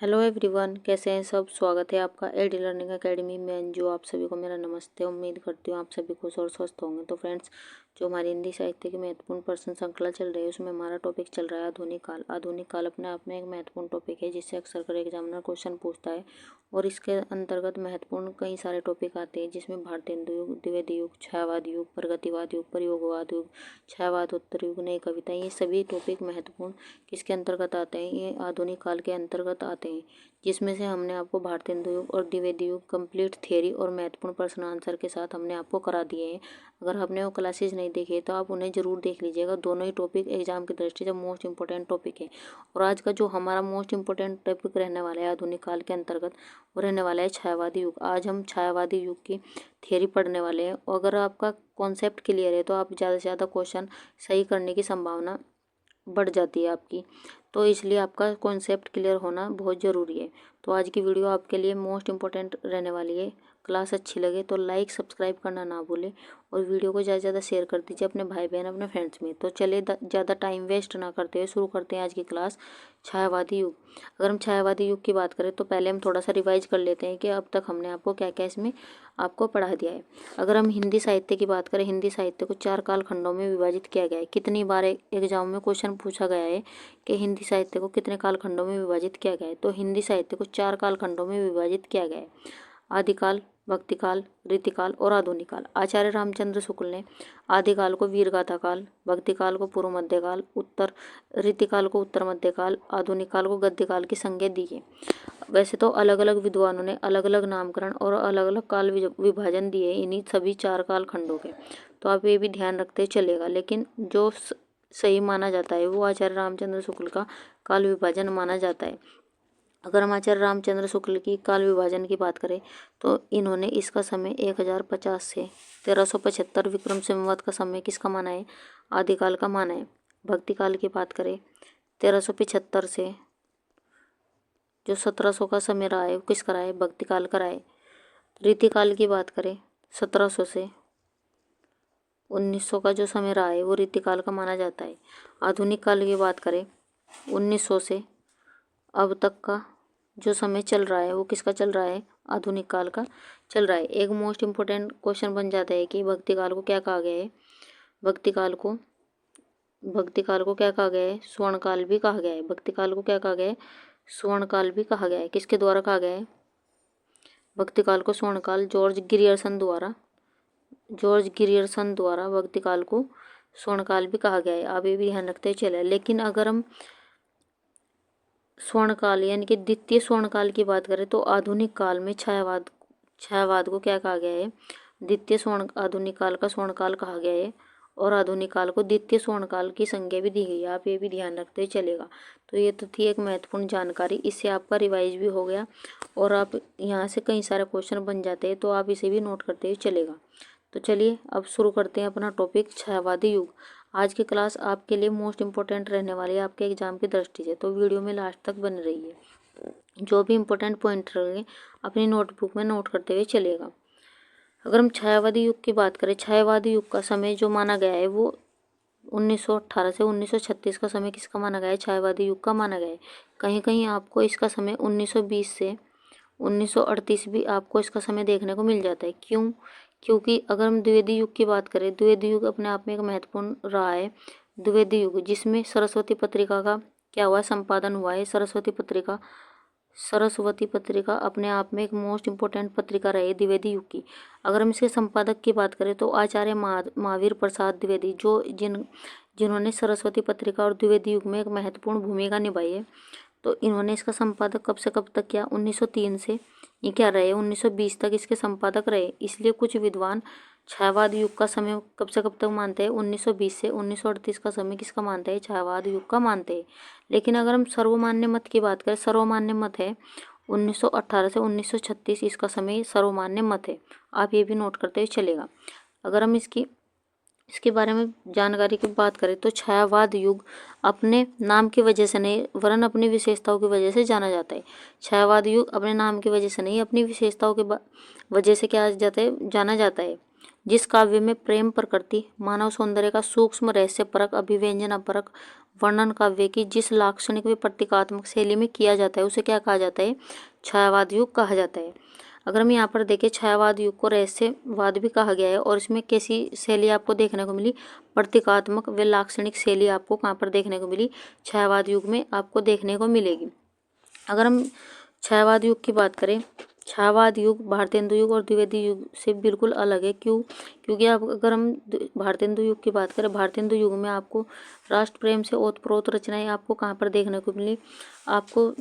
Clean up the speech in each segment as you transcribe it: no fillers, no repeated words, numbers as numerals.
Hello everyone, कैसे हैं सब। स्वागत है आपका एडी लर्निंग एकेडमी में। जो आप सभी को मेरा नमस्ते। उम्मीद करती हूँ आप सभी खुश और स्वस्थ होंगे। तो फ्रेंड्स, जो हमारी हिंदी साहित्य की महत्वपूर्ण प्रश्न श्रृंखला चल रही है उसमें हमारा टॉपिक चल रहा है आधुनिक काल। आधुनिक काल अपने आप में एक महत्वपूर्ण टॉपिक है जिससे अक्सर कर एग्जामिनर क्वेश्चन पूछता है और इसके अंतर्गत महत्वपूर्ण कई सारे टॉपिक आते हैं जिसमें भारतीय हिंदू युग, द्विवेदी युग, छायावाद युग, प्रगतिवाद युग, प्रयोगवाद युग, छायावाद उत्तर युग, नई कविताएं, ये सभी टॉपिक महत्वपूर्ण किसके अंतर्गत आते हैं, ये आधुनिक काल के अंतर्गत आते हैं। जिसमें से हमने आपको भारतीय हिंदू युग और द्विवेदी युग कंप्लीट थियरी और महत्वपूर्ण प्रश्न आंसर के साथ हमने आपको करा दिए हैं। अगर आपने वो क्लासेज नहीं देखे तो आप उन्हें जरूर देख लीजिएगा। दोनों ही टॉपिक एग्जाम की दृष्टि से मोस्ट इंपॉर्टेंट टॉपिक है। और आज का जो हमारा मोस्ट इंपॉर्टेंट टॉपिक रहने वाला है आधुनिक काल के अंतर्गत, वो रहने वाला है छायावादी युग। आज हम छायावादी युग की थियरी पढ़ने वाले हैं। और अगर आपका कॉन्सेप्ट क्लियर है तो आप ज़्यादा से ज़्यादा क्वेश्चन सही करने की संभावना बढ़ जाती है आपकी। तो इसलिए आपका कॉन्सेप्ट क्लियर होना बहुत ज़रूरी है। तो आज की वीडियो आपके लिए मोस्ट इम्पोर्टेंट रहने वाली है। क्लास अच्छी लगे तो लाइक सब्सक्राइब करना ना भूलें और वीडियो को ज़्यादा से ज़्यादा शेयर कर दीजिए अपने भाई बहन अपने फ्रेंड्स में। तो चलिए ज़्यादा टाइम वेस्ट ना करते हुए शुरू करते हैं आज की क्लास, छायावादी युग। अगर हम छायावादी युग की बात करें तो पहले हम थोड़ा सा रिवाइज कर लेते हैं कि अब तक हमने आपको क्या क्या इसमें आपको पढ़ा दिया है। अगर हम हिंदी साहित्य की बात करें, हिंदी साहित्य को 4 कालखंडों में विभाजित किया गया है। कितनी बार एग्जाम में क्वेश्चन पूछा गया है कि हिंदी साहित्य को कितने कालखंडों में विभाजित किया गया है, तो हिंदी साहित्य को 4 कालखंडों में विभाजित किया गया है। आदिकाल, भक्तिकाल, रीतिकाल और आधुनिक काल। आचार्य रामचंद्र शुक्ल ने आदिकाल को वीरगाथा काल, भक्तिकाल को पूर्व मध्यकाल, रीतिकाल को उत्तर मध्यकाल, आधुनिक काल को गद्यकाल की संज्ञा दी है। वैसे तो अलग अलग विद्वानों ने अलग अलग नामकरण और अलग अलग काल विभाजन दिए इन्हीं सभी 4 काल खंडों के, तो आप ये भी ध्यान रखते चलेगा। लेकिन जो सही माना जाता है वो आचार्य रामचंद्र शुक्ल का काल विभाजन माना जाता है। अगर हम आचार्य रामचंद्र शुक्ल की काल विभाजन की बात करें तो इन्होंने इसका समय 1050 से 1375 विक्रम संवत का समय किसका माना है, आदिकाल का माना है। भक्ति काल की बात करें 1375 से जो 1700 का समय रहा है वो किसका रहा है, भक्ति काल का रहा है। रीतिकाल की बात करें 1700 से 1900 का जो समय रहा है वो रीतिकाल का माना जाता है। आधुनिक काल की बात करें 1900 से अब तक का जो समय चल रहा है वो किसका चल रहा है, आधुनिक काल का चल रहा है। एक मोस्ट इम्पोर्टेंट क्वेश्चन बन जाता है कि भक्ति काल को क्या कहा गया है। भक्ति काल को क्या कहा गया है, स्वर्ण काल भी कहा गया है। भक्ति काल को क्या कहा गया है, स्वर्ण काल भी कहा गया है। किसके द्वारा कहा गया है भक्ति काल को स्वर्ण काल, जॉर्ज गिरियर्सन द्वारा भक्ति काल को स्वर्ण काल भी कहा गया है। आप ये भी ध्यान रखते चले। लेकिन अगर हम स्वर्ण काल यानी कि द्वितीय स्वर्ण काल की बात करें तो आधुनिक काल में छायावाद को क्या कहा गया है, द्वितीय स्वर्ण आधुनिक काल का स्वर्ण काल कहा गया है और आधुनिक काल को द्वितीय स्वर्ण काल की संज्ञा भी दी गई है। आप ये भी ध्यान रखते चलेगा। तो ये तो थी एक महत्वपूर्ण जानकारी, इससे आपका रिवाइज भी हो गया और आप यहाँ से कई सारे क्वेश्चन बन जाते हैं, तो आप इसे भी नोट करते हुए चलेगा। तो चलिए अब शुरू करते हैं अपना टॉपिक छायावादी युग। आज की क्लास आपके लिए मोस्ट इम्पोर्टेंट रहने वाली है आपके एग्जाम की दृष्टि से, तो वीडियो में लास्ट तक बने रहिए। जो भी इम्पोर्टेंट पॉइंट रहेंगे अपनी नोटबुक में नोट करते हुए चलेगा। अगर हम छायावादी युग की बात करें, छायावादी युग का समय जो माना गया है वो 1918 से 1936 का समय किसका माना गया है, छायावादी युग का माना गया है। कहीं कहीं आपको इसका समय 1920 से 1938 भी आपको इसका समय देखने को मिल जाता है। क्यों? क्योंकि अगर हम द्विवेदी युग की बात करें, द्विवेदी युग अपने आप में एक महत्वपूर्ण रहा है। द्विवेदी युग जिसमें सरस्वती पत्रिका का क्या हुआ, संपादन हुआ है। सरस्वती पत्रिका अपने आप में एक मोस्ट इम्पोर्टेंट पत्रिका रही द्विवेदी युग की। अगर हम इसके संपादक की बात करें तो आचार्य महावीर प्रसाद द्विवेदी, जो जिन्होंने सरस्वती पत्रिका और द्विवेदी युग में एक महत्वपूर्ण भूमिका निभाई है, तो इन्होंने इसका संपादक कब से कब तक किया, 1903 से ये क्या रहे 1920 तक इसके संपादक रहे। इसलिए कुछ विद्वान छायावाद युग का समय कब से कब तक मानते हैं, 1920 से 1938 का समय किसका मानते हैं, छायावाद युग का मानते हैं। लेकिन अगर हम सर्वमान्य मत की बात करें, सर्वमान्य मत है 1918 से 1936 इसका समय सर्वमान्य मत है। आप ये भी नोट करते हुए चलेगा। अगर हम इसके बारे में जानकारी की बात करें तो छायावाद युग अपने नाम की वजह से नहीं वरन अपनी विशेषताओं की वजह से जाना जाता है। छायावाद युग अपने नाम की वजह से नहीं, अपनी विशेषताओं के वजह से क्या जाना जाता है, जिस काव्य में प्रेम प्रकृति, मानव सौंदर्य का सूक्ष्म रहस्यपरक अभिव्यंजनापरक वर्णन काव्य की जिस लाक्षणिक व प्रतीकात्मक शैली में किया जाता है उसे क्या कहा जाता है? छायावाद युग कहा जाता है। अगर हम यहाँ पर देखें, छायावाद युग को रहस्यवाद भी कहा गया है। और इसमें कैसी शैली आपको देखने को मिली? प्रतीकात्मक व लाक्षणिक शैली आपको कहाँ पर देखने को मिली? छायावाद युग में आपको देखने को मिलेगी। अगर हम छायावाद युग की बात करें, छायावाद युग भारतेंदु युग और द्विवेदी युग से बिल्कुल अलग है। क्यों? क्योंकि अगर हम भारतेंदु युग की बात करें, भारतेंदु युग में आपको राष्ट्र प्रेम से ओतप्रोत रचनाएं आपको कहाँ पर देखने को मिली? आपको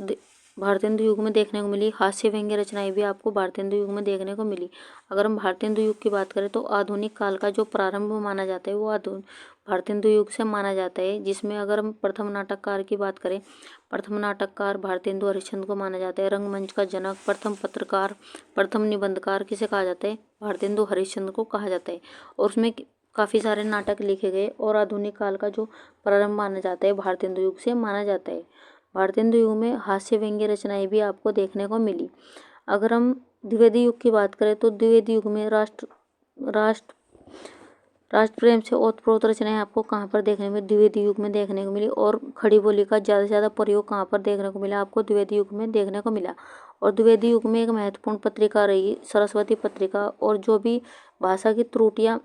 भारतेंदु युग में देखने को मिली। हास्य व्यंग्य रचनाएं भी आपको भारतेंदु युग में देखने को मिली। अगर हम भारतेंदु युग की बात करें तो आधुनिक काल का जो प्रारंभ माना जाता है वो भारतेंदु युग से माना जाता है, जिसमें अगर हम प्रथम नाटककार की बात करें, प्रथम नाटककार भारतेंदु हरिश्चंद्र को माना जाता है। रंगमंच का जनक, प्रथम पत्रकार, प्रथम निबंधकार किसे कहा जाता है? भारतेंदु हरिश्चंद्र को कहा जाता है। और उसमें काफ़ी सारे नाटक लिखे गए और आधुनिक काल का जो प्रारंभ माना जाता है भारतेंदु युग से माना जाता है। भारतेंदु युग में हास्य व्यंग्य रचनाएं भी आपको देखने को मिली। अगर हम द्विवेदी युग की बात करें तो द्विवेदी युग में राष्ट्र प्रेम से ओतप्रोत रचनाएं आपको कहाँ पर देखने में? द्विवेदी युग में देखने को मिली। और खड़ी बोली का ज़्यादा से ज़्यादा प्रयोग कहाँ पर देखने को मिला? आपको द्विवेदी युग में देखने को मिला। और द्विवेदी युग में एक महत्वपूर्ण पत्रिका रही सरस्वती पत्रिका, और जो भी भाषा की त्रुटियाँ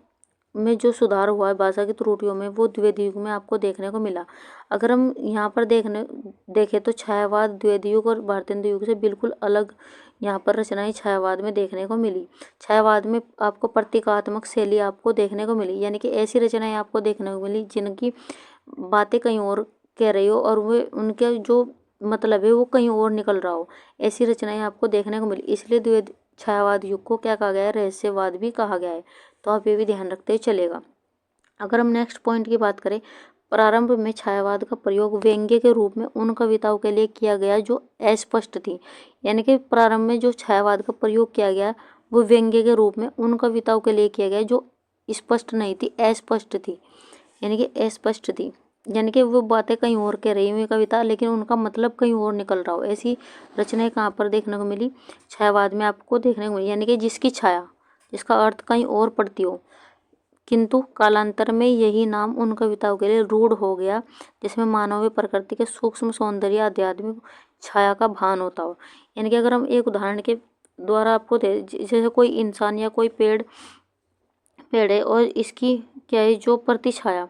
में जो सुधार हुआ है भाषा की त्रुटियों में, वो द्विवेदी युग में आपको देखने को मिला। अगर हम यहाँ पर देखें तो छायावाद द्विवेदी युग और भारतेंदु युग से बिल्कुल अलग यहाँ पर रचनाएं छायावाद में देखने को मिली। छायावाद में आपको प्रतीकात्मक शैली आपको देखने को मिली, यानी कि ऐसी रचनाएं आपको देखने को मिली जिनकी बातें कहीं और कह रही हो और वे उनके जो मतलब है वो कहीं और निकल रहा हो, ऐसी रचनाएं आपको देखने को मिली। इसलिए छायावाद युग को क्या कहा गया है? रहस्यवाद भी कहा गया है। तो आप ये भी ध्यान रखते चलेगा। अगर हम नेक्स्ट पॉइंट की बात करें, प्रारंभ में छायावाद का प्रयोग व्यंग्य के रूप में उन कविताओं के लिए किया गया जो अस्पष्ट थी। यानी कि प्रारंभ में जो छायावाद का प्रयोग किया गया वो व्यंग्य के रूप में उन कविताओं के लिए किया गया जो स्पष्ट नहीं थी, अस्पष्ट थी। यानी कि अस्पष्ट थी, यानी कि वो बातें कहीं और कह रही हुई कविता, लेकिन उनका मतलब कहीं और निकल रहा हो। ऐसी रचनाएं कहाँ पर देखने को मिली? छायावाद में आपको देखने को मिली। यानी कि जिसकी छाया, जिसका अर्थ कहीं और पड़ती हो, किंतु कालांतर में यही नाम उन कविताओं के लिए रूढ़ हो गया जिसमें मानवीय प्रकृति के सूक्ष्म सौंदर्य आध्यात्मिक छाया का भान होता हो। यानी कि अगर हम एक उदाहरण के द्वारा आपको दे, जैसे कोई इंसान या कोई पेड़ है और इसकी क्या है जो प्रतिछाया,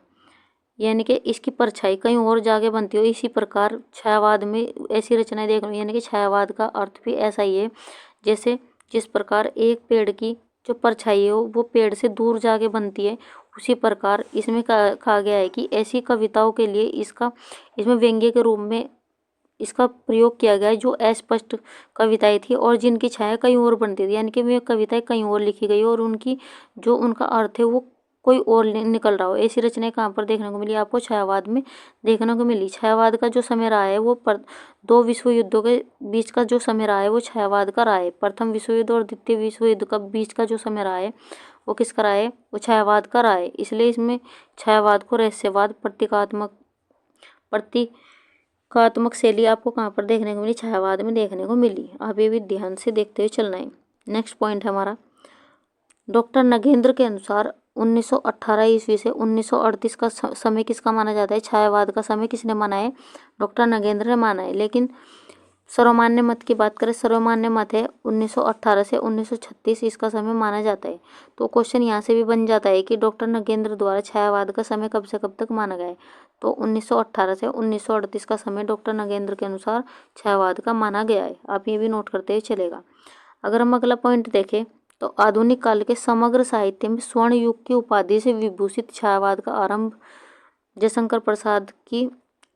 यानी कि इसकी परछाई कहीं और जाके बनती हो, इसी प्रकार छायावाद में ऐसी रचनाएं देख रही। यानी कि छायावाद का अर्थ भी ऐसा ही है, जैसे जिस प्रकार एक पेड़ की जो परछाई है वो पेड़ से दूर जाके बनती है, उसी प्रकार इसमें कहा गया है कि ऐसी कविताओं के लिए इसमें व्यंग्य के रूप में इसका प्रयोग किया गया है जो अस्पष्ट कविताएं थी और जिनकी छाया कहीं और बनती थी। यानी कि वे कविताएं कहीं और लिखी गई और उनका अर्थ है वो कोई और निकल रहा हो। ऐसी रचनाएं कहाँ पर देखने को मिली? आपको छायावाद में देखने को मिली। छायावाद का जो समय रहा है वो दो विश्व युद्धों के बीच का जो समय रहा है वो छायावाद का रहा है। प्रथम विश्व युद्ध और द्वितीय विश्व युद्ध का बीच का जो समय रहा है वो किसका रहा है? वो छायावाद का रहा है। इसलिए इसमें छायावाद को रहस्यवाद प्रतीकात्मक शैली आपको कहाँ पर देखने को मिली? छायावाद में देखने को मिली। आप ये भी ध्यान से देखते हुए चलना है। नेक्स्ट पॉइंट है हमारा, डॉक्टर नगेंद्र के अनुसार 1918 ईस्वी से 1938 का समय किसका माना जाता है? छायावाद का समय किसने माना है? डॉक्टर नगेंद्र ने माना है। लेकिन सर्वमान्य मत की बात करें, सर्वमान्य मत है 1918 से 1936 इसका समय माना जाता है। तो क्वेश्चन यहाँ से भी बन जाता है कि डॉक्टर नगेंद्र द्वारा छायावाद का समय कब से कब तक माना गया है? तो 1918 से 1938 का समय डॉक्टर नगेंद्र के अनुसार छायावाद का माना गया है। आप ये भी नोट करते हुए चलेगा। अगर हम अगला पॉइंट देखें तो आधुनिक काल के समग्र साहित्य में स्वर्ण युग की उपाधि से विभूषित छायावाद का आरंभ जयशंकर प्रसाद की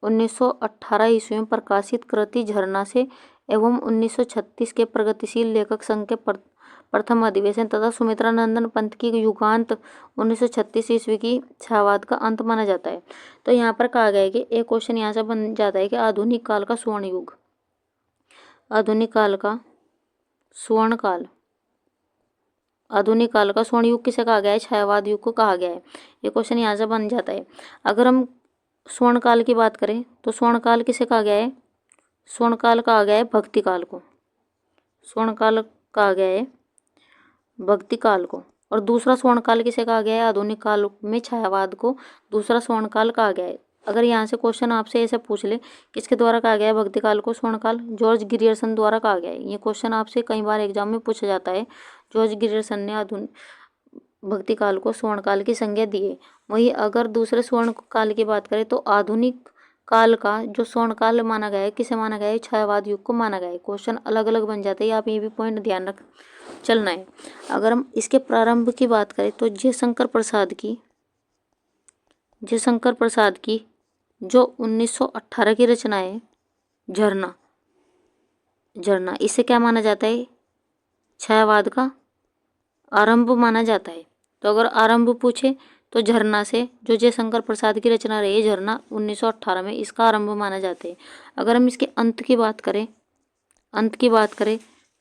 1918 ईस्वी में प्रकाशित कृति झरना से एवं 1936 के प्रगतिशील लेखक संघ के प्रथम अधिवेशन तथा सुमित्रा नंदन पंत की युगांत 1936 ईस्वी की छायावाद का अंत माना जाता है। तो यहाँ पर कहा गया है कि एक क्वेश्चन यहाँ से बन जाता है कि आधुनिक काल का स्वर्ण युग, आधुनिक काल का स्वर्ण युग किसे कहा गया है? छायावाद युग को कहा गया है। ये क्वेश्चन यहाँ से बन जाता है। अगर हम स्वर्ण काल की बात करें तो स्वर्ण काल किसे कहा गया है? स्वर्ण काल कहा गया है भक्ति काल को। स्वर्ण काल कहा गया है भक्ति काल को। और दूसरा स्वर्णकाल किसे कहा गया है? आधुनिक काल में छायावाद को दूसरा स्वर्णकाल कहा गया है। अगर यहाँ से क्वेश्चन आपसे ऐसे पूछ ले, किसके द्वारा कहा गया है भक्ति काल को स्वर्णकाल? जॉर्ज ग्रियर्सन द्वारा कहा गया है। ये क्वेश्चन आपसे कई बार एग्जाम में पूछा जाता है। जॉर्ज ग्रियर्सन ने आधुनिक भक्ति काल को स्वर्ण काल की संज्ञा दी है। वहीं अगर दूसरे स्वर्ण काल की बात करें तो आधुनिक काल का जो स्वर्ण काल माना गया है, किसे माना गया है? छायावाद युग को माना गया है। क्वेश्चन अलग अलग बन जाते हैं, आप ये भी पॉइंट ध्यान रख चलना है। अगर हम इसके प्रारंभ की बात करें तो जयशंकर प्रसाद की जो 1918 की रचना है झरना, इसे क्या माना जाता है? छायावाद का आरंभ माना जाता है। तो अगर आरंभ पूछे तो झरना से, जो जयशंकर प्रसाद की रचना रही है झरना 1918 में, इसका आरंभ माना जाता है। अगर हम इसके अंत की बात करें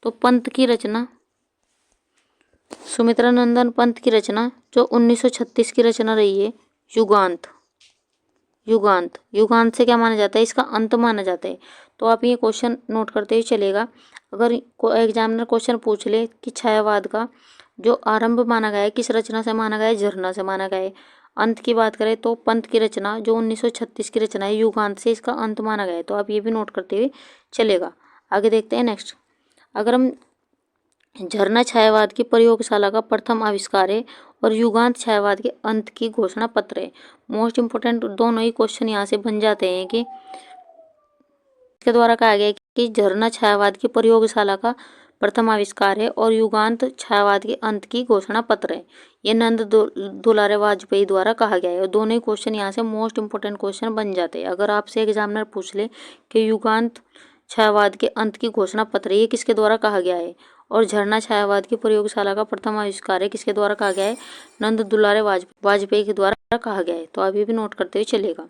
तो पंत की रचना, सुमित्रा नंदन पंत की रचना जो 1936 की रचना रही है युगांत से क्या माना जाता है? इसका अंत माना जाता है। तो आप ये क्वेश्चन नोट करते ही चलेगा। अगर एग्जामिनर क्वेश्चन पूछ ले कि छायावाद का जो आरंभ माना गया है किस रचना से माना गया है? झरना से माना गया है। अंत की बात करें तो पंत की रचना जो 1936 की रचना है युगांत से इसका अंत माना गया है। तो आप ये भी नोट करते हुए चलेगा। आगे देखते हैं नेक्स्ट। अगर हम झरना छायावाद की प्रयोगशाला का प्रथम आविष्कार है और युगांत छायावाद के अंत की घोषणा पत्र है। मोस्ट इंपोर्टेंट दोनों ही क्वेश्चन यहाँ से बन जाते हैं कि इसके द्वारा कहा गया है कि झरना छायावाद की प्रयोगशाला का प्रथम आविष्कार है और युगांत छायावाद के अंत की घोषणा पत्र है। ये नंद दुलारे वाजपेयी द्वारा कहा गया है। और दोनों ही क्वेश्चन यहाँ से मोस्ट इंपोर्टेंट क्वेश्चन बन जाते हैं। अगर आपसे एग्जामिनर पूछ ले कि युगांत छायावाद के अंत की घोषणा पत्र ये किसके द्वारा कहा गया है और झरना छायावाद की प्रयोगशाला का प्रथम आविष्कार है किसके द्वारा कहा गया है? नंद दुलारे वाजपेयी के द्वारा कहा गया है। तो आप ये भी नोट करते हुए चलेगा।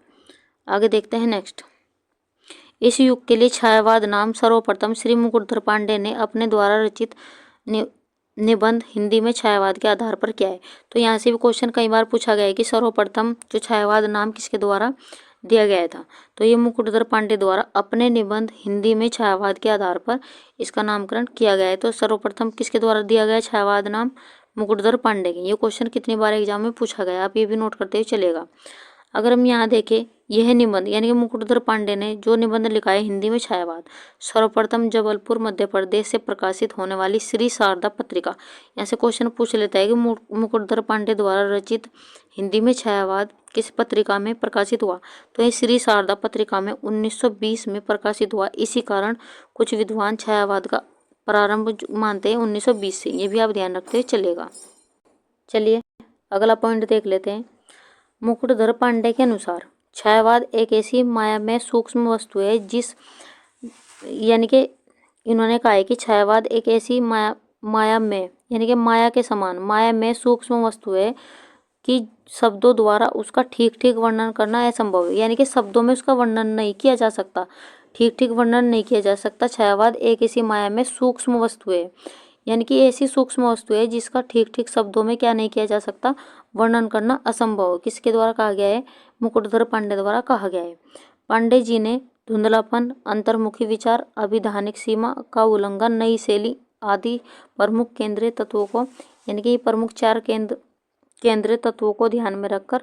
आगे देखते हैं नेक्स्ट। इस युग के लिए छायावाद नाम सर्वप्रथम श्री मुकुटधर पांडे ने अपने द्वारा रचित निबंध हिंदी में छायावाद के आधार पर किया है। तो यहाँ से भी क्वेश्चन कई बार पूछा गया है कि सर्वप्रथम जो छायावाद नाम किसके द्वारा दिया गया था? तो ये मुकुटधर पांडे द्वारा अपने निबंध हिंदी में छायावाद के आधार पर इसका नामकरण किया गया है। तो सर्वप्रथम किसके द्वारा दिया गया छायावाद नाम? मुकुटधर पांडे के। ये क्वेश्चन कितनी बार एग्जाम में पूछा गया, आप ये भी नोट करते हुए चलेगा। अगर हम यहाँ देखें, यह निबंध यानी कि मुकुटधर पांडे ने जो निबंध लिखा है हिंदी में छायावाद, सर्वप्रथम जबलपुर मध्य प्रदेश से प्रकाशित होने वाली श्री शारदा पत्रिका, यहाँ से क्वेश्चन पूछ लेता है कि मुकुटधर पांडे द्वारा रचित हिंदी में छायावाद किस पत्रिका में प्रकाशित हुआ? तो ये श्री शारदा पत्रिका में 1920 में प्रकाशित हुआ। इसी कारण कुछ विद्वान छायावाद का प्रारंभ मानते हैं 1920 से। ये भी आप ध्यान रखते हुए चलेगा। चलिए अगला पॉइंट देख लेते हैं। मुकुटधर पांडे के अनुसार छायावाद एक ऐसी मायामय सूक्ष्म वस्तु है जिस, यानी कि इन्होंने कहा है कि छायावाद एक ऐसी मायामय यानी कि माया के समान मायामय सूक्ष्म वस्तु है कि शब्दों द्वारा उसका ठीक ठीक वर्णन करना असंभव है। यानी कि शब्दों में उसका वर्णन नहीं किया जा सकता, ठीक ठीक वर्णन नहीं किया जा सकता। छायावाद एक ऐसी मायामय सूक्ष्म वस्तु है, यानी कि ऐसी सूक्ष्म वस्तु है जिसका ठीक ठीक शब्दों में क्या नहीं किया जा सकता? वर्णन करना असंभव है। किसके द्वारा कहा गया है? मुकुटधर पांडे द्वारा कहा गया है। पांडे जी ने धुंधलापन, अंतर्मुखी विचार, अभिधानिक सीमा का उल्लंघन, नई शैली आदि प्रमुख केंद्रीय तत्वों को, यानी कि प्रमुख 4 केंद्रीय तत्वों को ध्यान में रखकर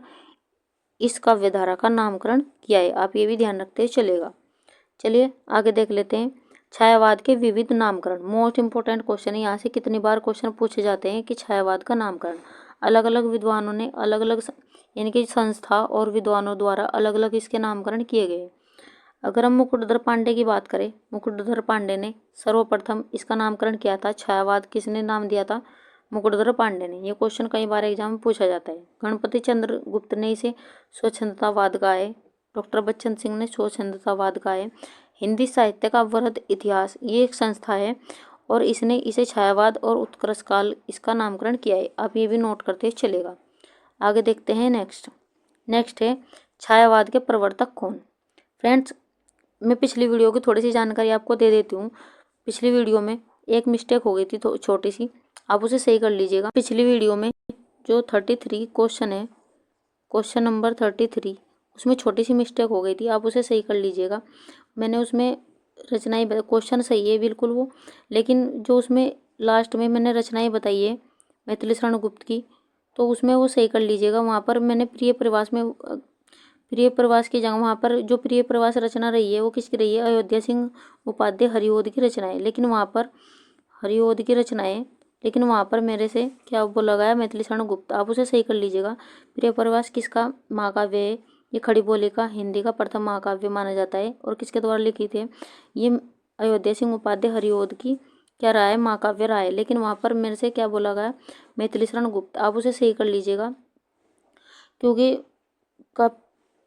इस काव्यधारा का नामकरण किया है। आप ये भी ध्यान रखते चलेगा। चलिए आगे देख लेते हैं। छायावाद के विविध नामकरण, मोस्ट इंपोर्टेंट क्वेश्चन है। यहाँ से कितनी बार क्वेश्चन पूछे जाते हैं कि छायावाद का नामकरण अलग अलग विद्वानों ने अलग अलग यानी कि संस्था और विद्वानों द्वारा अलग अलग इसके नामकरण किए गए। अगर हम मुकुटधर पांडे की बात करें, मुकुटधर पांडे ने सर्वप्रथम इसका नामकरण किया था। छायावाद किसने नाम दिया था? मुकुटधर पांडे ने। ये क्वेश्चन कई बार एग्जाम में पूछा जाता है। गणपति चंद्र गुप्त ने इसे स्वच्छंदतावाद कहा है। डॉक्टर बच्चन सिंह ने स्वच्छंदतावाद कहा है। हिंदी साहित्य का वृहद इतिहास ये एक संस्था है और इसने इसे छायावाद और उत्कर्ष काल इसका नामकरण किया है। आप ये भी नोट करते चलेगा। आगे देखते हैं नेक्स्ट है छायावाद के प्रवर्तक कौन? फ्रेंड्स, मैं पिछली वीडियो की थोड़ी सी जानकारी आपको दे देती हूँ। पिछली वीडियो में एक मिस्टेक हो गई थी तो छोटी सी, आप उसे सही कर लीजिएगा। पिछली वीडियो में जो 33 क्वेश्चन है, क्वेश्चन नंबर 33, उसमें छोटी सी मिस्टेक हो गई थी, आप उसे सही कर लीजिएगा। मैंने उसमें रचनाएं, क्वेश्चन सही है बिल्कुल वो, लेकिन जो उसमें लास्ट में मैंने रचनाएं बताई है, मैथिली शरण गुप्त की, तो उसमें वो सही कर लीजिएगा। वहाँ पर मैंने प्रिय प्रवास की जगह वहाँ पर जो प्रिय प्रवास रचना रही है वो किसकी रही है, अयोध्या सिंह उपाध्याय हरिओद की रचनाएं। लेकिन वहाँ पर हरिओद की रचनाएं, लेकिन वहाँ पर मेरे से क्या बोला गया, मैथिली शरण गुप्त। आप उसे सही कर लीजिएगा। प्रिय प्रवास किसका महाकाव्य है, ये खड़ी बोली का हिंदी का प्रथम महाकाव्य माना जाता है। और किसके द्वारा लिखित है, ये अयोध्या सिंह उपाध्याय हरिओद की क्या रहा है, महाकाव्य रहा है। लेकिन वहाँ पर मेरे से क्या बोला गया, मैथिली शरण गुप्त। आप उसे सही कर लीजिएगा, क्योंकि कब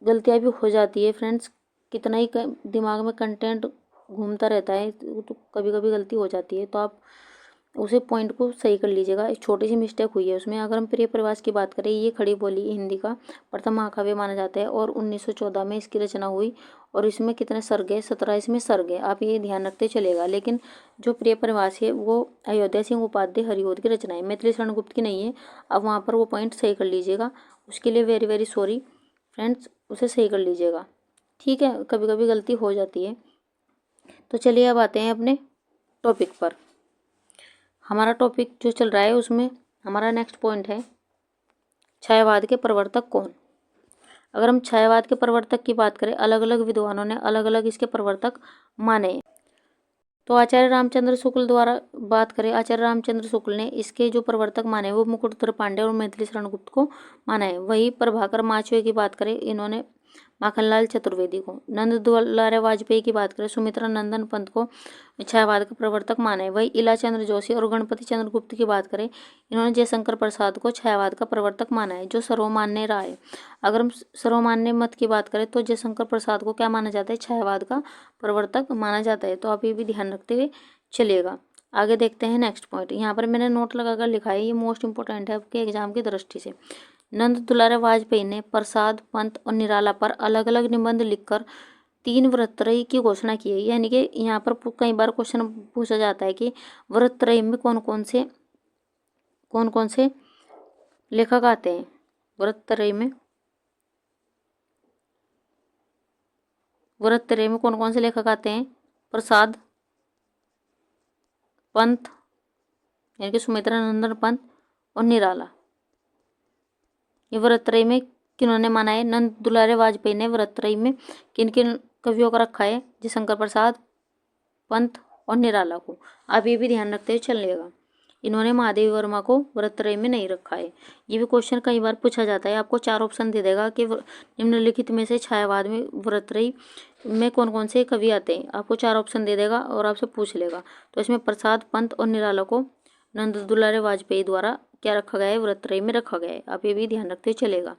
गलतियाँ भी हो जाती है फ्रेंड्स, कितना ही दिमाग में कंटेंट घूमता रहता है तो कभी कभी गलती हो जाती है, तो आप उसे पॉइंट को सही कर लीजिएगा। एक छोटी सी मिस्टेक हुई है उसमें। अगर हम प्रिय प्रवास की बात करें, ये खड़ी बोली हिंदी का प्रथम महाकाव्य माना जाता है और 1914 में इसकी रचना हुई। और इसमें कितने सर्ग है, 17 इसमें सर्ग है, आप ये ध्यान रखते चलेगा। लेकिन जो प्रिय प्रवास है वो अयोध्या सिंह उपाध्याय हरिओद की रचना है, मैथिली शरण गुप्त की नहीं है। अब वहाँ पर वो पॉइंट सही कर लीजिएगा। उसके लिए वेरी वेरी सॉरी फ्रेंड्स, उसे सही कर लीजिएगा, ठीक है। कभी कभी गलती हो जाती है। तो चलिए अब आते हैं अपने टॉपिक पर। हमारा टॉपिक जो चल रहा है उसमें हमारा नेक्स्ट पॉइंट है छायावाद के प्रवर्तक कौन। अगर हम छायावाद के प्रवर्तक की बात करें, अलग अलग विद्वानों ने अलग अलग इसके प्रवर्तक माने। तो आचार्य रामचंद्र शुक्ल द्वारा बात करें, आचार्य रामचंद्र शुक्ल ने इसके जो प्रवर्तक माने वो मुकुटोत्तर पांड्या और मैथिली शरण गुप्त को माना है। वही प्रभाकर माचवे की बात करें, इन्होंने माखनलाल चतुर्वेदी को। नंद दुलारे वाजपेयी की बात करें, सुमित्रा नंदन पंत को छायावाद का प्रवर्तक माना है। वही इला चंद्र जोशी और गणपति चंद्र गुप्त की बात करें, इन्होंने जयशंकर प्रसाद को छायावाद का प्रवर्तक माना है, जो सर्वमान्य रहा है। अगर हम सर्वमान्य मत की बात करें तो जयशंकर प्रसाद को क्या माना जाता है, छायावाद का प्रवर्तक माना जाता है। तो आप ये भी ध्यान रखते हुए चलिएगा। आगे देखते हैं नेक्स्ट पॉइंट। यहाँ पर मैंने नोट लगाकर लिखा है, ये मोस्ट इंपॉर्टेंट है आपके एग्जाम की दृष्टि से। नंद दुलारे वाजपेयी ने प्रसाद, पंत और निराला पर अलग अलग निबंध लिखकर 3 वृत्तत्रयी की घोषणा की है। यानी कि यहाँ पर कई बार क्वेश्चन पूछा जाता है कि वृत्तत्रयी में कौन कौन से लेखक आते हैं। वृत्तत्रयी में कौन कौन से लेखक आते हैं, प्रसाद, पंत यानी कि सुमित्रा नंदन पंत और निराला। ये वृत्तत्रयी में किन्होंने माना है, नंद दुलारे वाजपेयी ने वृत्तत्रयी में किन किन कवियों का रखा है, जयशंकर प्रसाद, पंत और निराला को। आप ये भी ध्यान रखते हुए चलिएगा। इन्होंने महादेवी वर्मा को वृत्तत्रयी में नहीं रखा है। ये भी क्वेश्चन कई बार पूछा जाता है। आपको 4 ऑप्शन दे देगा कि निम्नलिखित में से छायावाद में वृत्तत्रयी में कौन कौन से कवि आते हैं। आपको 4 ऑप्शन दे देगा और आपसे पूछ लेगा। तो इसमें प्रसाद, पंत और निराला को नंद दुलारे वाजपेयी द्वारा क्या रखा गया है, वृत्तत्रयी में रखा गया है। आप ये भी ध्यान रखते चलेगा।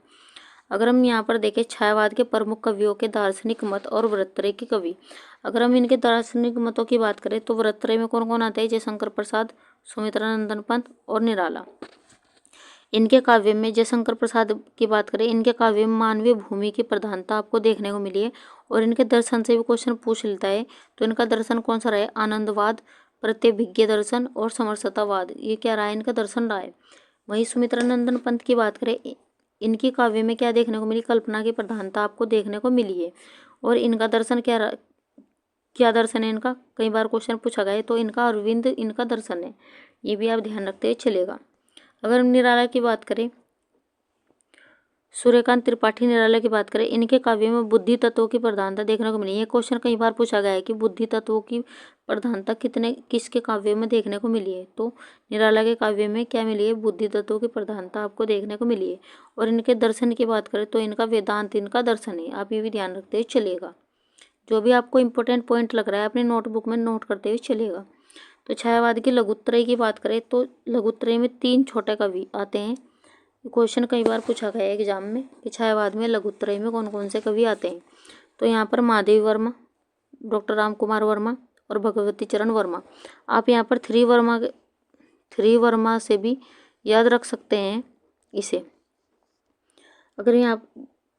अगर हम यहाँ पर देखें छायावाद के प्रमुख कवियों के दार्शनिक मत और वृत्तत्रयी के कवि, अगर हम इनके दार्शनिक मतों की बात करें तो वृत्तत्रयी में कौन कौन आते हैं, जयशंकर प्रसाद, सुमित्रा नंदन पंत और निराला। इनके काव्य में जयशंकर प्रसाद की बात करें, इनके काव्य में मानवीय भूमि की प्रधानता आपको देखने को मिली है। और इनके दर्शन से भी क्वेश्चन पूछ लेता है। तो इनका दर्शन कौन सा रहा है, आनंदवाद, प्रत्यभिज्ञ दर्शन और समरसतावाद। ये क्या रहा है, इनका दर्शन रहा है। वहीं सुमित्रा नंदन पंत की बात करें, इनकी काव्य में क्या देखने को मिली, कल्पना की प्रधानता आपको देखने को मिली है। और इनका दर्शन क्या दर्शन है इनका, कई बार क्वेश्चन पूछा गया है। तो इनका अरविंद इनका दर्शन है। ये भी आप ध्यान रखते हुए चलेगा। अगर हम निराला की बात करें, सूर्यकांत त्रिपाठी निराला की बात करें, इनके काव्य में बुद्धि तत्वों की प्रधानता देखने को मिली है। क्वेश्चन कई बार पूछा गया है कि बुद्धि तत्वों की प्रधानता किसके काव्य में देखने को मिली है। तो निराला के काव्य में क्या मिली है, बुद्धि तत्वों की प्रधानता आपको देखने को मिली है। और इनके दर्शन की बात करें तो इनका वेदांत इनका दर्शन है। आप ये भी ध्यान रखते हुए चलिएगा। जो भी आपको इंपॉर्टेंट पॉइंट लग रहा है अपनी नोटबुक में नोट करते हुए चलिएगा। तो छायावाद की लघुत्रयी की बात करें तो लघुत्रयी में 3 छोटे कवि आते हैं। क्वेश्चन कई बार पूछा गया है एग्जाम में कि छायावाद में लघुत्रयी में कौन कौन से कवि आते हैं। तो यहाँ पर महादेवी वर्मा, डॉक्टर राम कुमार वर्मा और भगवती चरण वर्मा। आप यहाँ पर 3 वर्मा से भी याद रख सकते हैं इसे। अगर यहाँ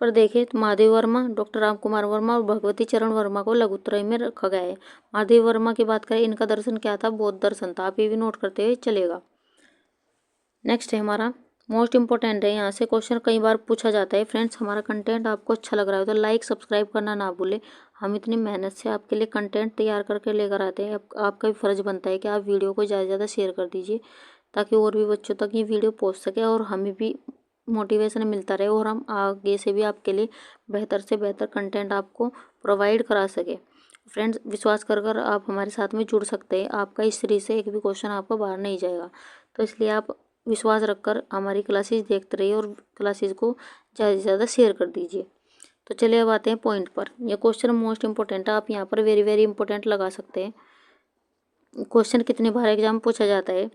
पर देखें तो महादेव वर्मा, डॉक्टर राम कुमार वर्मा और भगवती चरण वर्मा को लघुत्रयी में रखा गया है। महादेव वर्मा की बात करें, इनका दर्शन क्या था, बौद्ध दर्शन था। आप ये भी नोट करते हुए चलेगा। नेक्स्ट है हमारा मोस्ट इंपॉर्टेंट है, यहाँ से क्वेश्चन कई बार पूछा जाता है। फ्रेंड्स, हमारा कंटेंट आपको अच्छा लग रहा है तो लाइक सब्सक्राइब करना ना भूलें। हम इतनी मेहनत से आपके लिए कंटेंट तैयार करके लेकर आते हैं। आपका भी फर्ज बनता है कि आप वीडियो को ज़्यादा से ज़्यादा शेयर कर दीजिए ताकि और भी बच्चों तक ये वीडियो पहुंच सके और हमें भी मोटिवेशन मिलता रहे और हम आगे से भी आपके लिए बेहतर से बेहतर कंटेंट आपको प्रोवाइड करा सके। फ्रेंड्स, विश्वास कर आप हमारे साथ में जुड़ सकते हैं। आपका इस सीरीज से एक भी क्वेश्चन आपका बाहर नहीं जाएगा, तो इसलिए आप विश्वास रखकर हमारी क्लासेस देखते रहिए और क्लासेस को ज़्यादा से ज़्यादा शेयर कर दीजिए। तो चलिए अब आते हैं पॉइंट पर। यह क्वेश्चन मोस्ट इंपॉर्टेंट है, आप यहाँ पर वेरी वेरी इंपॉर्टेंट लगा सकते हैं। क्वेश्चन कितने बार एग्जाम पूछा जाता है।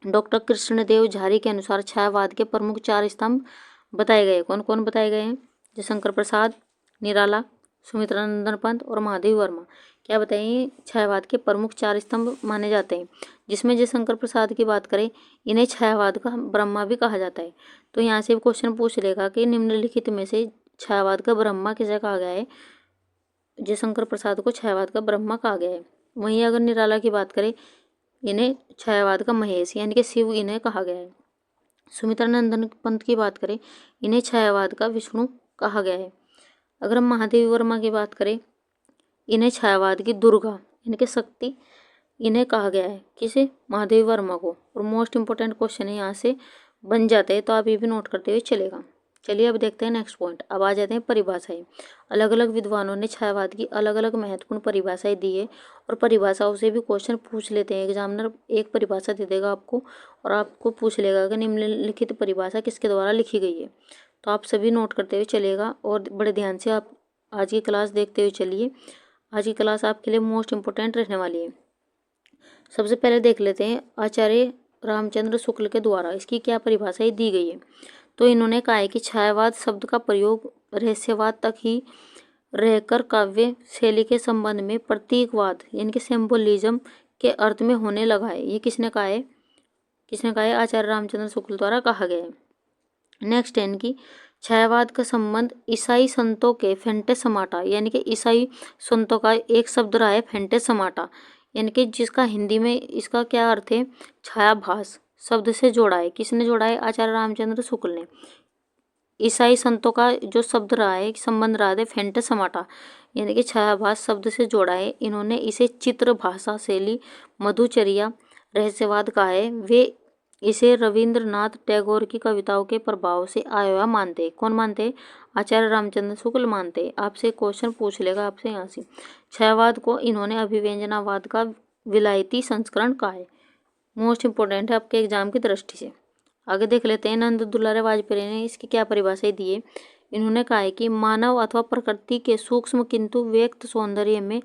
डॉक्टर कृष्णदेव झारी के अनुसार छायावाद के प्रमुख 4 स्तंभ बताए गए। कौन कौन बताए गए हैं? जयशंकर प्रसाद, निराला, सुमित्रानंदन पंत और महादेव वर्मा। क्या बताइए? छायावाद के प्रमुख 4 स्तंभ माने जाते हैं, जिसमें जयशंकर प्रसाद की बात करें, इन्हें छायावाद का ब्रह्मा भी कहा जाता है। तो यहाँ से क्वेश्चन पूछ लेगा कि निम्नलिखित में से छायावाद का ब्रह्मा किसे कहा गया है? जयशंकर प्रसाद को छायावाद का ब्रह्मा कहा गया है। वहीं अगर निराला की बात करें, इन्हें छायावाद का महेश यानी कि शिव इन्हें कहा गया है। सुमित्रानंदन पंत की बात करें, इन्हें छायावाद का विष्णु कहा गया है। अगर हम महादेव वर्मा की बात करें, इन्हें छायावाद की दुर्गा यानी कि शक्ति इन्हें कहा गया है। किसे? महादेव वर्मा को। और मोस्ट इंपॉर्टेंट क्वेश्चन है यहाँ से बन जाते हैं, तो आप ये भी नोट करते हुए चलेगा। चलिए अब देखते हैं नेक्स्ट पॉइंट। अब आ जाते हैं परिभाषाएं। अलग अलग विद्वानों ने छायावाद की अलग अलग महत्वपूर्ण परिभाषाएं दी है और परिभाषाओं से भी क्वेश्चन पूछ लेते हैं। एग्जामिनर एक परिभाषा दे देगा आपको और आपको पूछ लेगा कि निम्नलिखित परिभाषा किसके द्वारा लिखी गई है। तो आप सभी नोट करते हुए चलिएगा और बड़े ध्यान से आप आज की क्लास देखते हुए चलिए। आज की क्लास आपके लिए मोस्ट इंपॉर्टेंट रहने वाली है। सबसे पहले देख लेते हैं आचार्य रामचंद्र शुक्ल के द्वारा इसकी क्या परिभाषाएं दी गई है। तो इन्होंने कहा है कि छायावाद शब्द का प्रयोग रहस्यवाद तक ही रहकर काव्य शैली के संबंध में प्रतीकवाद यानी कि सिंबोलिज्म के अर्थ में होने लगा है। ये किसने कहा है? किसने कहा है? आचार्य रामचंद्र शुक्ल द्वारा कहा गया है। नेक्स्ट है इनकी छायावाद का संबंध ईसाई संतों के फेंटेसमाटा यानी कि ईसाई संतों का एक शब्द रहा है फेंटेसमाटा, यानी कि जिसका हिंदी में इसका क्या अर्थ है? छायाभास शब्द से जोड़ा है। किसने जोड़ा है? आचार्य रामचंद्र शुक्ल ने। ईसाई संतों का जो शब्द रहा है, संबंध रहा है फेंटेसमाटा यानी कि छायाभास शब्द से जोड़ा है। इन्होंने इसे चित्र भाषा शैली मधुचर्या रहस्यवाद कहा है। वे इसे रविंद्रनाथ टैगोर की कविताओं के प्रभाव से आया हुआ मानते हैं। कौन मानते हैं? आचार्य रामचंद्र शुक्ल मानते हैं। आपसे क्वेश्चन पूछ लेगा आपसे यहाँ से। छायावाद को इन्होंने अभिव्यंजनावाद का विलायती संस्करण कहा है। मोस्ट इंपॉर्टेंट है आपके एग्जाम की दृष्टि से। आगे देख लेते हैं नंद दुलारे वाजपेयी ने इसकी क्या परिभाषा दी है। इन्होंने कहा है कि मानव अथवा प्रकृति के सूक्ष्म किंतु व्यक्त सौंदर्य में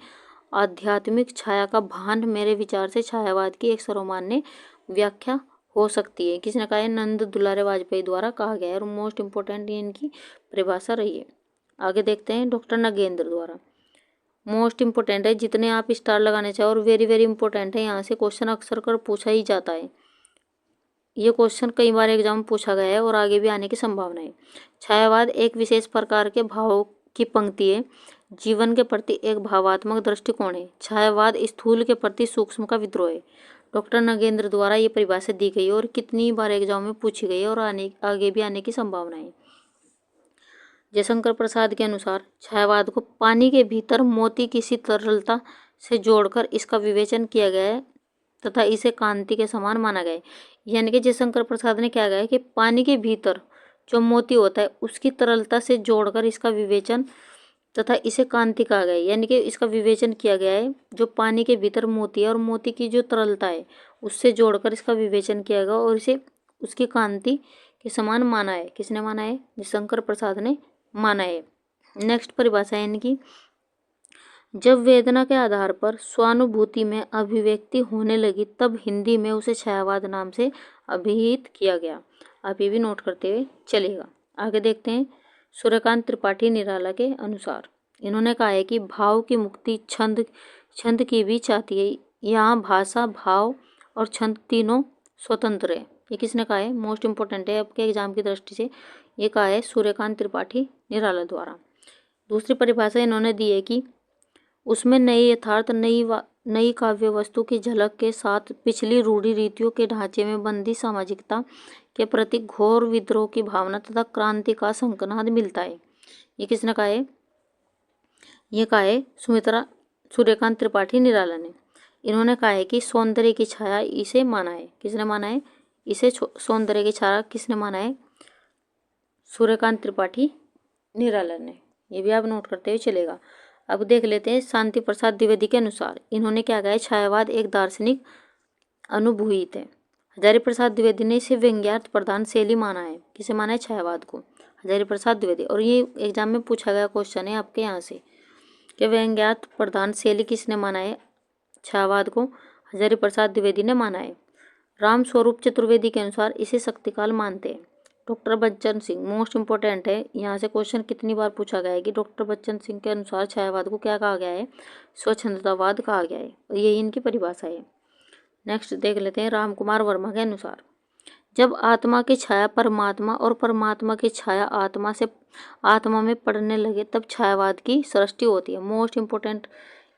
आध्यात्मिक छाया का भान मेरे विचार से छायावाद की एक सर्वमान्य व्याख्या हो सकती है। किसने कहा है? नंद दुलारे वाजपेयी द्वारा कहा गया है और मोस्ट इंपॉर्टेंट इनकी परिभाषा रही है। आगे देखते हैं डॉक्टर नगेंद्र द्वारा। मोस्ट इंपॉर्टेंट है, जितने आप स्टार लगाने चाहो और वेरी वेरी इंपॉर्टेंट है। यहाँ से क्वेश्चन अक्सर कर पूछा ही जाता है। ये क्वेश्चन कई बार एग्जाम में पूछा गया है और आगे भी आने की संभावना है। छायावाद एक विशेष प्रकार के भावों की पंक्ति है। जीवन के प्रति एक भावात्मक दृष्टिकोण है। छायावाद स्थूल के प्रति सूक्ष्म का विद्रोह है। डॉक्टर नगेंद्र द्वारा ये परिभाषा दी गई है और कितनी बार एग्जाम में पूछी गई है और आगे भी आने की संभावना है। जयशंकर प्रसाद के अनुसार छायावाद को पानी के भीतर मोती किसी तरलता से जोड़कर इसका विवेचन किया गया है तथा इसे कांति के समान माना गया है। यानी कि जयशंकर प्रसाद ने क्या कहा है कि पानी के भीतर जो मोती होता है उसकी तरलता से जोड़कर इसका विवेचन तथा इसे कांति कहा गया है। यानी कि इसका विवेचन किया गया है जो पानी के भीतर मोती है और मोती की जो तरलता है उससे जोड़कर इसका विवेचन किया गया और इसे उसकी कांति के समान माना है। किसने माना है? जयशंकर प्रसाद ने माना है। नेक्स्ट परिभाषा है इनकी, जब वेदना के आधार पर स्वानुभूति में अभिव्यक्ति होने लगी तब हिंदी में उसे छायावाद नाम से अभिहित किया गया। आप ये भी नोट करते हुए चलेगा। आगे देखते हैं सूर्यकांत त्रिपाठी निराला के अनुसार। इन्होंने कहा है कि भाव की मुक्ति छंद की भी चाहती है। यहाँ भाषा भाव और छंद तीनों स्वतंत्र है। ये किसने कहा है? मोस्ट इंपॉर्टेंट है आपके एग्जाम की दृष्टि से। ये कहा है सूर्यकांत त्रिपाठी निराला द्वारा। दूसरी परिभाषा इन्होंने दी है कि उसमें नए यथार्थ नई काव्य वस्तु की झलक के साथ पिछली रूढ़ी रीतियों के ढांचे में बंदी सामाजिकता के प्रति घोर विद्रोह की भावना तथा क्रांति का संकनाद मिलता है। ये किसने कहा है? ये कहा है सूर्यकांत त्रिपाठी निराला ने। इन्होंने कहा है कि सौंदर्य की छाया इसे माना है। किसने माना है इसे? सौंदर्य की छाया किसने माना है? सूर्यकांत त्रिपाठी निराला ने। ये भी आप नोट करते हुए चलेगा। अब देख लेते हैं शांति प्रसाद द्विवेदी के अनुसार इन्होंने क्या कहा है? छायावाद एक दार्शनिक अनुभूति है। हजारी प्रसाद द्विवेदी ने इसे व्यंग्यार्थ प्रधान शैली माना है। किसे माना है? छायावाद को, हजारी प्रसाद द्विवेदी। और ये एग्जाम में पूछा गया क्वेश्चन है आपके यहाँ से कि व्यंग्यार्थ प्रधान शैली किसने माना है? छायावाद को हजारी प्रसाद द्विवेदी ने माना है। राम स्वरूप चतुर्वेदी के अनुसार इसे शक्तिकाल मानते हैं। Doctor Bachchan Singh, most important है, यहाँ से क्वेश्चन कितनी बार पूछा गया है कि डॉक्टर बच्चन सिंह के अनुसार छायावाद को क्या कहा गया है? स्वच्छंदतावाद कहा गया है। और यही इनकी परिभाषा है। नेक्स्ट देख लेते हैं रामकुमार वर्मा के अनुसार जब आत्मा की छाया परमात्मा और परमात्मा की छाया आत्मा में पड़ने लगे तब छायावाद की सृष्टि होती है। मोस्ट इंपॉर्टेंट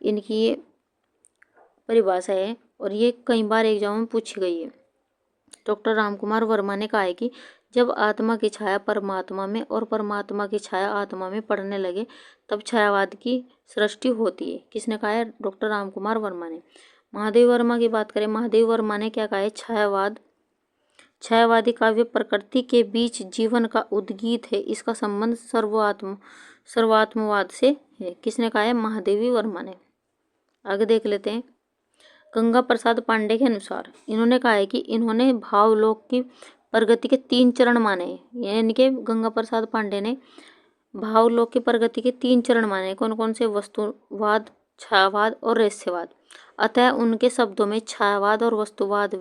इनकी ये परिभाषा है और ये कई बार एग्जाम में पूछी गई है। डॉक्टर रामकुमार वर्मा ने कहा है कि जब आत्मा की छाया परमात्मा में और परमात्मा की छाया आत्मा में पड़ने लगे तब छायावाद की सृष्टि होती है। किसने कहा है? डॉक्टर रामकुमार वर्मा ने। महादेव वर्मा की बात करें, महादेव वर्मा ने क्या कहा है? छायावादी काव्य प्रकृति के बीच जीवन का उद्गीत है, इसका संबंध सर्वात्मवाद से है। किसने कहा है? महादेवी वर्मा ने। आगे देख लेते हैं गंगा प्रसाद पांडे के अनुसार इन्होंने कहा है कि इन्होंने भावलोक की प्रगति के 3 चरण माने हैं। यानी कि गंगा प्रसाद पांडे ने भावलोक की प्रगति के 3 चरण माने। कौन कौन से? वस्तुवाद, छायावाद और रहस्यवाद। अतः उनके शब्दों में छायावाद और वस्तुवाद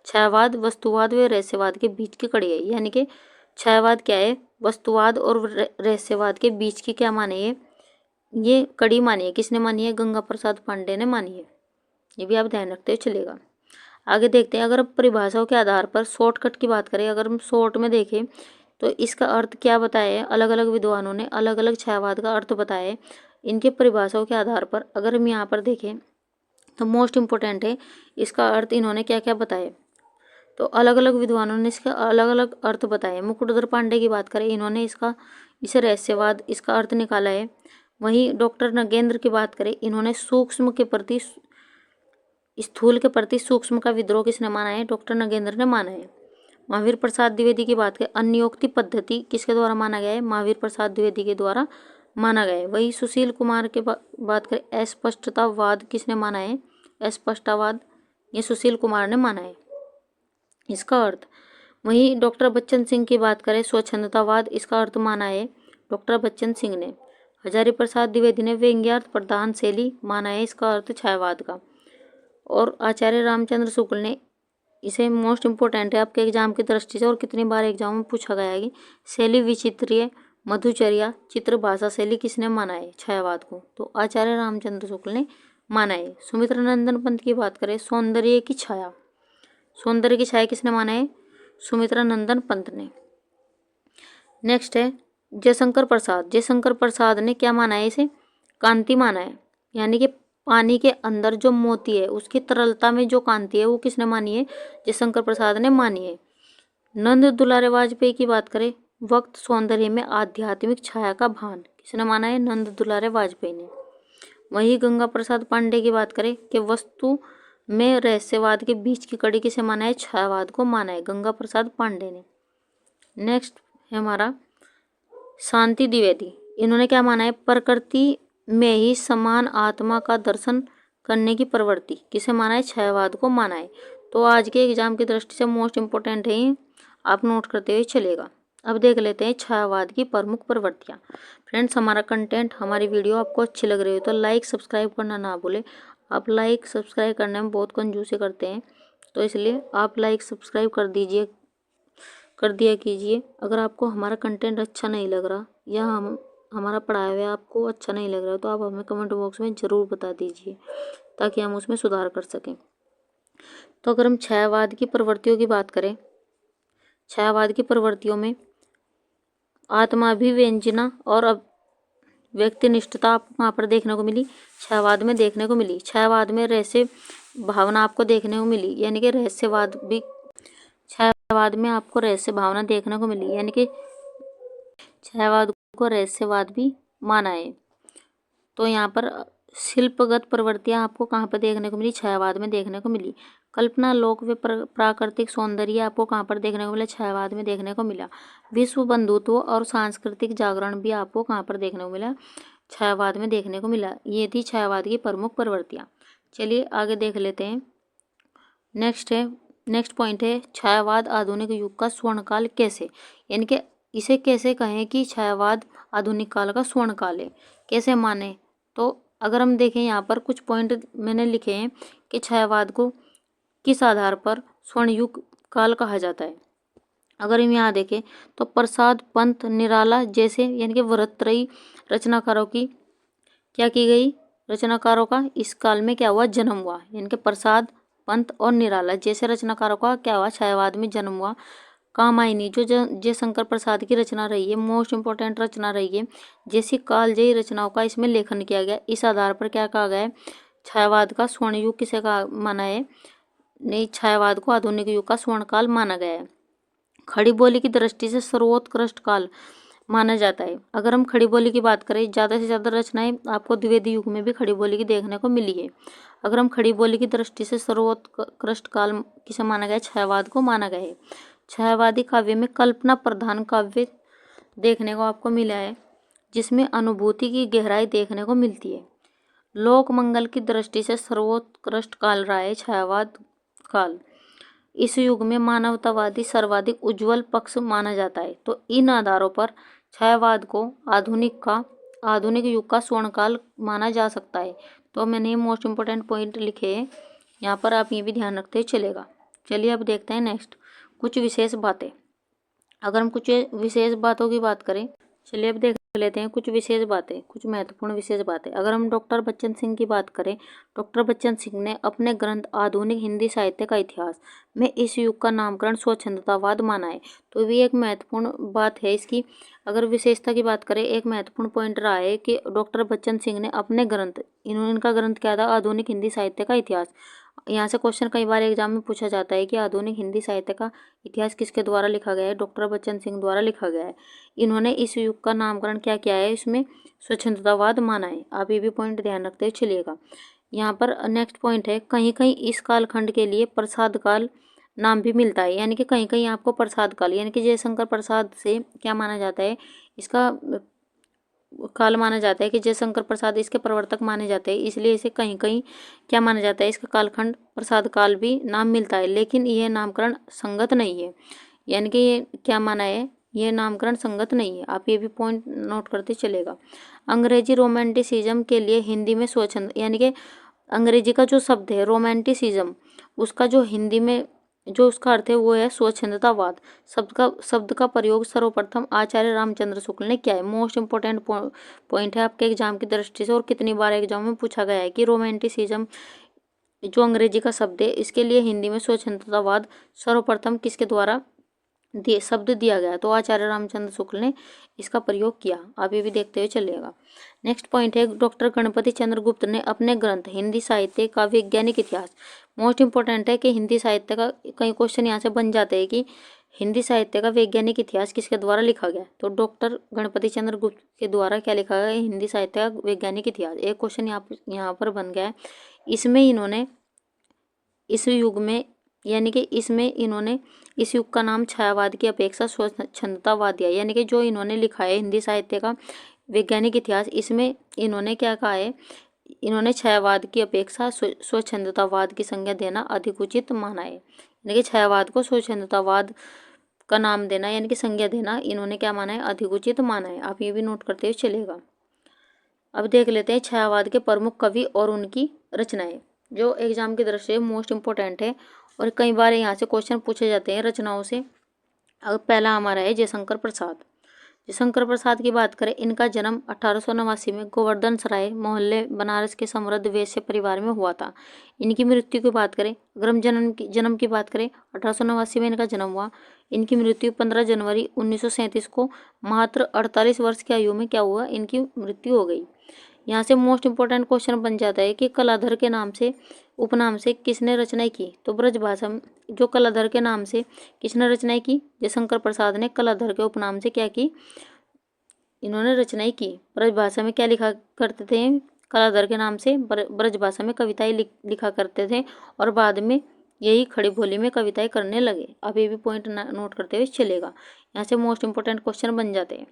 छायावाद, वस्तुवाद व रहस्यवाद के बीच की कड़ी है। यानी कि छायावाद क्या है? वस्तुवाद और रहस्यवाद के बीच की क्या मानी है? ये कड़ी मानी है। किसने मानी है? गंगा प्रसाद पांडे ने मानी है। ये भी आप ध्यान रखते हुए चलेगा। आगे देखते हैं अगर परिभाषाओं के आधार पर शॉर्टकट की बात करें, अगर हम शॉर्ट में देखें तो इसका अर्थ क्या बताया है? अलग अलग विद्वानों ने अलग अलग छायावाद का अर्थ बताया है। इनके परिभाषाओं के आधार पर अगर हम यहाँ पर देखें तो मोस्ट इम्पोर्टेंट है इसका अर्थ इन्होंने क्या क्या बताया। तो अलग अलग विद्वानों ने इसका अलग अलग अर्थ बताए। मुकुटधर पांडे की बात करें, इन्होंने इसे रहस्यवाद इसका अर्थ निकाला है। वहीं डॉक्टर नगेंद्र की बात करें, इन्होंने सूक्ष्म के प्रति स्थूल के प्रति सूक्ष्म का विद्रोह किसने माना है? डॉक्टर नगेंद्र ने माना है। महावीर प्रसाद द्विवेदी की बात करें, अन्योक्ति पद्धति किसके द्वारा माना गया है? महावीर प्रसाद द्विवेदी के द्वारा माना गया है। वही सुशील कुमार के बात करें, अस्पष्टतावाद किसने माना है? अस्पष्टतावाद ये सुशील कुमार ने माना है इसका अर्थ। वहीं डॉक्टर बच्चन सिंह की बात करें, स्वच्छंदतावाद इसका अर्थ माना है डॉक्टर बच्चन सिंह ने। हजारी प्रसाद द्विवेदी ने व्यंग्यार्थ प्रधान शैली माना है इसका अर्थ छायावाद का। और आचार्य रामचंद्र शुक्ल ने इसे मोस्ट इम्पोर्टेंट है आपके एग्जाम की दृष्टि से और कितनी बार एग्जाम में पूछा गया है कि शैली विचित्रीय, मधुचर्या, चित्र भाषा शैली किसने माना है छायावाद को? तो आचार्य रामचंद्र शुक्ल ने माना है। सुमित्रा नंदन पंत की बात करें, सौंदर्य की छाया किसने माना है? सुमित्रा नंदन पंत ने। नेक्स्ट है जयशंकर प्रसाद ने क्या माना है? इसे कांति माना है। यानी कि पानी के अंदर जो मोती है उसकी तरलता में जो कांति है वो किसने मानी है? जयशंकर प्रसाद ने मानी है। नंद दुलारे वाजपेयी की बात करें, वक्त सौंदर्य में आध्यात्मिक छाया का भान किसने माना है? नंद दुलारे वाजपेयी ने। वही गंगा प्रसाद पांडे की बात करें कि वस्तु में रहस्यवाद के बीच की कड़ी किसे माना है? छायावाद को माना है गंगा प्रसाद पांडे ने। नेक्स्ट है हमारा शांति द्विवेदी, इन्होंने क्या माना है? प्रकृति में ही समान आत्मा का दर्शन करने की प्रवृत्ति किसे माना है? छायावाद को माना है। तो आज के एग्जाम की दृष्टि से मोस्ट इम्पोर्टेंट है, आप नोट करते हुए चलेगा। अब देख लेते हैं छायावाद की प्रमुख प्रवृत्तियाँ। फ्रेंड्स, हमारा कंटेंट, हमारी वीडियो आपको अच्छी लग रही हो तो लाइक सब्सक्राइब करना ना भूलें। आप लाइक सब्सक्राइब करने में बहुत कंजूसी करते हैं, तो इसलिए आप लाइक सब्सक्राइब कर दिया कीजिए। अगर आपको हमारा कंटेंट अच्छा नहीं लग रहा या हमारा पढ़ाया हुआ आपको अच्छा नहीं लग रहा तो आप हमें कमेंट बॉक्स में ज़रूर बता दीजिए ताकि हम उसमें सुधार कर सकें। तो अगर हम छायावाद की प्रवृत्तियों की बात करें, छायावाद की प्रवृत्तियों में आत्माभिव्यंजना और व्यक्तिनिष्ठता आपको वहाँ पर देखने को मिली, छायावाद में देखने को मिली। छायावाद में रहस्य भावना आपको देखने को मिली, यानी कि छायावाद में आपको रहस्य भावना देखने को मिली, यानी कि छायावाद को रहस्यवाद भी माना है। तो यहाँ पर शिल्पगत प्रवृत्तियां आपको कहाँ पर देखने को मिली? छायावाद में देखने को मिली। कल्पना लोक व प्राकृतिक सौंदर्य आपको कहाँ पर देखने को मिला? छायावाद में देखने को मिला। विश्व बंधुत्व और सांस्कृतिक जागरण भी आपको कहाँ पर देखने को मिला? छायावाद में देखने को मिला। ये थी छायावाद की प्रमुख प्रवृत्तियां। चलिए आगे देख लेते हैं। नेक्स्ट पॉइंट है छायावाद आधुनिक युग का स्वर्णकाल कैसे? यानी कि इसे कैसे कहें कि छायावाद आधुनिक काल का स्वर्णकाल है, कैसे माने? तो अगर हम देखें यहाँ पर कुछ पॉइंट मैंने लिखे हैं कि छायावाद को किस आधार पर स्वर्ण युग काल कहा जाता है। अगर हम यहाँ देखें तो प्रसाद, पंत, निराला जैसे यानी कि वृत्तत्रयी रचनाकारों की क्या की गई? रचनाकारों का इस काल में क्या हुआ? जन्म हुआ। यानी कि प्रसाद, पंत और निराला जैसे रचनाकारों का क्या हुआ? छायावाद में जन्म हुआ। कामायनी जो जयशंकर प्रसाद की रचना रही है, मोस्ट इंपॉर्टेंट रचना रही है, जैसी कालजयी रचनाओं का इसमें लेखन किया गया। इस आधार पर क्या कहा गया है? छायावाद का स्वर्ण युग किसे कहा माना है? नहीं, छायावाद को आधुनिक युग का स्वर्णकाल माना गया है। खड़ी बोली की दृष्टि से सर्वोत्कृष्ट काल माना जाता है। अगर हम खड़ी बोली की बात करें, ज़्यादा से ज़्यादा रचनाएं आपको द्विवेदी युग में भी खड़ी बोली की देखने को मिली है। अगर हम खड़ी बोली की दृष्टि से सर्वोत्कृष्ट काल किसे माना गया है? छायावाद को माना गया है। छायावादी काव्य में कल्पना प्रधान काव्य देखने को आपको मिला है, जिसमें अनुभूति की गहराई देखने को मिलती है। लोक मंगल की दृष्टि से सर्वोत्कृष्ट काल रहा है छायावाद काल। इस युग में मानवतावादी सर्वाधिक उज्जवल पक्ष माना जाता है। तो इन आधारों पर छायावाद को आधुनिक युग का स्वर्णकाल माना जा सकता है। तो मैंने मोस्ट इम्पोर्टेंट पॉइंट लिखे हैं यहाँ पर, आप ये भी ध्यान रखते चलेगा। चलिए अब देखते हैं नेक्स्ट कुछ विशेष बातें। अगर हम कुछ विशेष बातों की बात करें, चलिए अब देख लेते हैं कुछ विशेष बातें, कुछ महत्वपूर्ण विशेष बातें। अगर हम डॉक्टर बच्चन सिंह की बात करें, डॉक्टर बच्चन सिंह ने अपने ग्रंथ आधुनिक हिंदी साहित्य का इतिहास में इस युग का नामकरण स्वच्छंदतावाद माना है। तो भी एक महत्वपूर्ण बात है इसकी। अगर विशेषता की बात करें, एक महत्वपूर्ण पॉइंट रहा है कि डॉक्टर बच्चन सिंह ने अपने ग्रंथ, इनका ग्रंथ क्या था? आधुनिक हिंदी साहित्य का इतिहास। यहाँ से क्वेश्चन कई बार एग्जाम में पूछा जाता है कि आधुनिक हिंदी साहित्य का इतिहास किसके द्वारा लिखा गया है? डॉक्टर बच्चन सिंह द्वारा लिखा गया है। इन्होंने इस युग का नामकरण क्या किया है? इसमें स्वच्छंदतावाद माना है। आप ये भी पॉइंट ध्यान रखते चलिएगा। यहाँ पर नेक्स्ट पॉइंट है, कहीं कहीं इस कालखंड के लिए प्रसाद काल नाम भी मिलता है। यानी कि कहीं कहीं आपको प्रसाद काल, यानी कि जयशंकर प्रसाद से क्या माना जाता है? इसका काल माना जाता है कि जयशंकर प्रसाद इसके प्रवर्तक माने जाते हैं, इसलिए इसे कहीं कहीं क्या माना जाता है? इसका कालखंड प्रसाद काल भी नाम मिलता है, लेकिन यह नामकरण संगत नहीं है। यानी कि ये क्या माना है? यह नामकरण संगत नहीं है। आप ये भी पॉइंट नोट करते चलेगा। अंग्रेजी रोमांटिसिज्म के लिए हिंदी में स्वच्छंद, यानी कि अंग्रेजी का जो शब्द है रोमांटिसिज्म, उसका जो हिंदी में जो उसका अर्थ है वो है स्वच्छंदतावाद। शब्द का प्रयोग सर्वप्रथम आचार्य रामचंद्र शुक्ल ने किया है। मोस्ट इंपोर्टेंट पॉइंट है आपके एग्जाम की दृष्टि से, और कितनी बार एग्जाम में पूछा गया है कि रोमांटिसिज्म जो अंग्रेजी का शब्द है, इसके लिए हिंदी में स्वच्छंदतावाद सर्वप्रथम किसके द्वारा शब्द दिया गया? तो आचार्य रामचंद्र शुक्ल ने इसका प्रयोग किया। आप ये भी देखते हुए चलिएगा। नेक्स्ट पॉइंट है, डॉक्टर गणपति चंद्र गुप्त ने अपने ग्रंथ हिंदी साहित्य का वैज्ञानिक इतिहास, मोस्ट इंपॉर्टेंट है कि हिंदी साहित्य का कई क्वेश्चन यहाँ से बन जाते हैं कि हिंदी साहित्य का वैज्ञानिक इतिहास किसके द्वारा लिखा गया? तो डॉक्टर गणपति चंद्र गुप्त के द्वारा क्या लिखा गया? हिंदी साहित्य का वैज्ञानिक इतिहास। एक क्वेश्चन यहाँ पर बन गया है। इसमें इन्होंने इस युग में, यानी कि इसमें इन्होंने इस युग का नाम छायावाद की अपेक्षा स्वच्छंदतावाद दिया। यानी कि जो इन्होंने लिखा है हिंदी साहित्य का वैज्ञानिक इतिहास, इसमें इन्होंने क्या कहा है? इन्होंने छायावाद की अपेक्षा स्वच्छंदतावाद की संज्ञा देना अधिक उचित माना है। यानी कि छायावाद को स्वच्छंदतावाद का नाम देना, यानी कि संज्ञा देना, इन्होंने क्या माना है? अधिक उचित माना है। आप ये भी नोट करते हुए चलेगा। अब देख लेते हैं छायावाद के प्रमुख कवि और उनकी रचनाएं, जो एग्जाम की दृष्टि से मोस्ट इंपॉर्टेंट है और कई बार यहाँ से क्वेश्चन पूछे जाते हैं रचनाओं से। अब पहला हमारा है जयशंकर प्रसाद। जयशंकर प्रसाद की बात करें, इनका जन्म 1889 में गोवर्धन सराय मोहल्ले बनारस के समृद्ध वैश्य परिवार में हुआ था। इनकी मृत्यु की बात करें, अगर हम जन्म की बात करें, 1889 में इनका जन्म हुआ। इनकी मृत्यु 15 जनवरी 1937 को मात्र 48 वर्ष की आयु में क्या हुआ? इनकी मृत्यु हो गई। यहाँ से मोस्ट इंपॉर्टेंट क्वेश्चन बन जाता है कि कलाधर के नाम से, उपनाम से किसने रचनाएं की? तो ब्रजभाषा जो कलाधर के नाम से किसने रचनाएं की? जयशंकर प्रसाद ने कलाधर के उपनाम से क्या की? इन्होंने रचनाएं की। ब्रजभाषा में क्या लिखा करते थे? कलाधर के नाम से ब्रज भाषा में कविताएं लिखा करते थे और बाद में यही खड़ी बोली में कविताएं करने लगे। अब ये भी पॉइंट नोट करते हुए चलेगा, यहाँ से मोस्ट इंपोर्टेंट क्वेश्चन बन जाते हैं।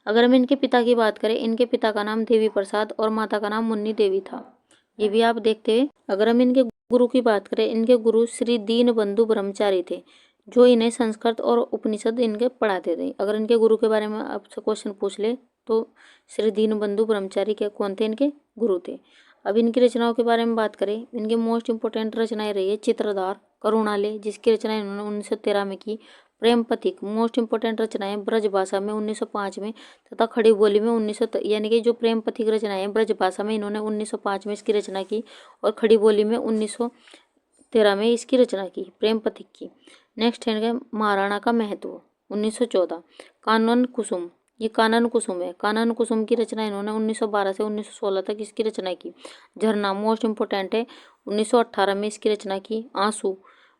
अगर हम इनके पिता की बात करें, इनके पिता का नाम देवी प्रसाद और माता का नाम मुन्नी देवी था, ये भी आप देखते हैं। अगर हम इनके गुरु की बात करें, इनके गुरु श्री दीन बंधु ब्रह्मचारी थे, जो इन्हें संस्कृत और उपनिषद इनके पढ़ाते थे। अगर इनके गुरु के बारे में आपसे क्वेश्चन पूछ ले तो श्री दीन बंधु ब्रह्मचारी के कौन थे, इनके गुरु थे। अब इनकी रचनाओं के बारे में बात करें, इनके मोस्ट इंपोर्टेंट रचनाएं रही है चित्रधार, करुणालय जिसकी रचना इन्होंने 1913 में की, प्रेम पथिक मोस्ट इंपोर्टेंट रचनाएं ब्रज भाषा में 1905 में तथा खड़ी बोली में 1900, यानी कि जो प्रेम पथिक रचनाएं ब्रज भाषा में इन्होंने 1905 में इसकी रचना की और खड़ी बोली में 1913 में इसकी रचना की, प्रेम पथिक की। नेक्स्ट है महाराणा का महत्व 1914, कानन कुसुम, ये कानन कुसुम है, कानन कुसुम की रचना इन्होंने 1912 से 1916 तक इसकी रचना की। झरना मोस्ट इंपोर्टेंट है, 1918 में इसकी रचना की। आंसू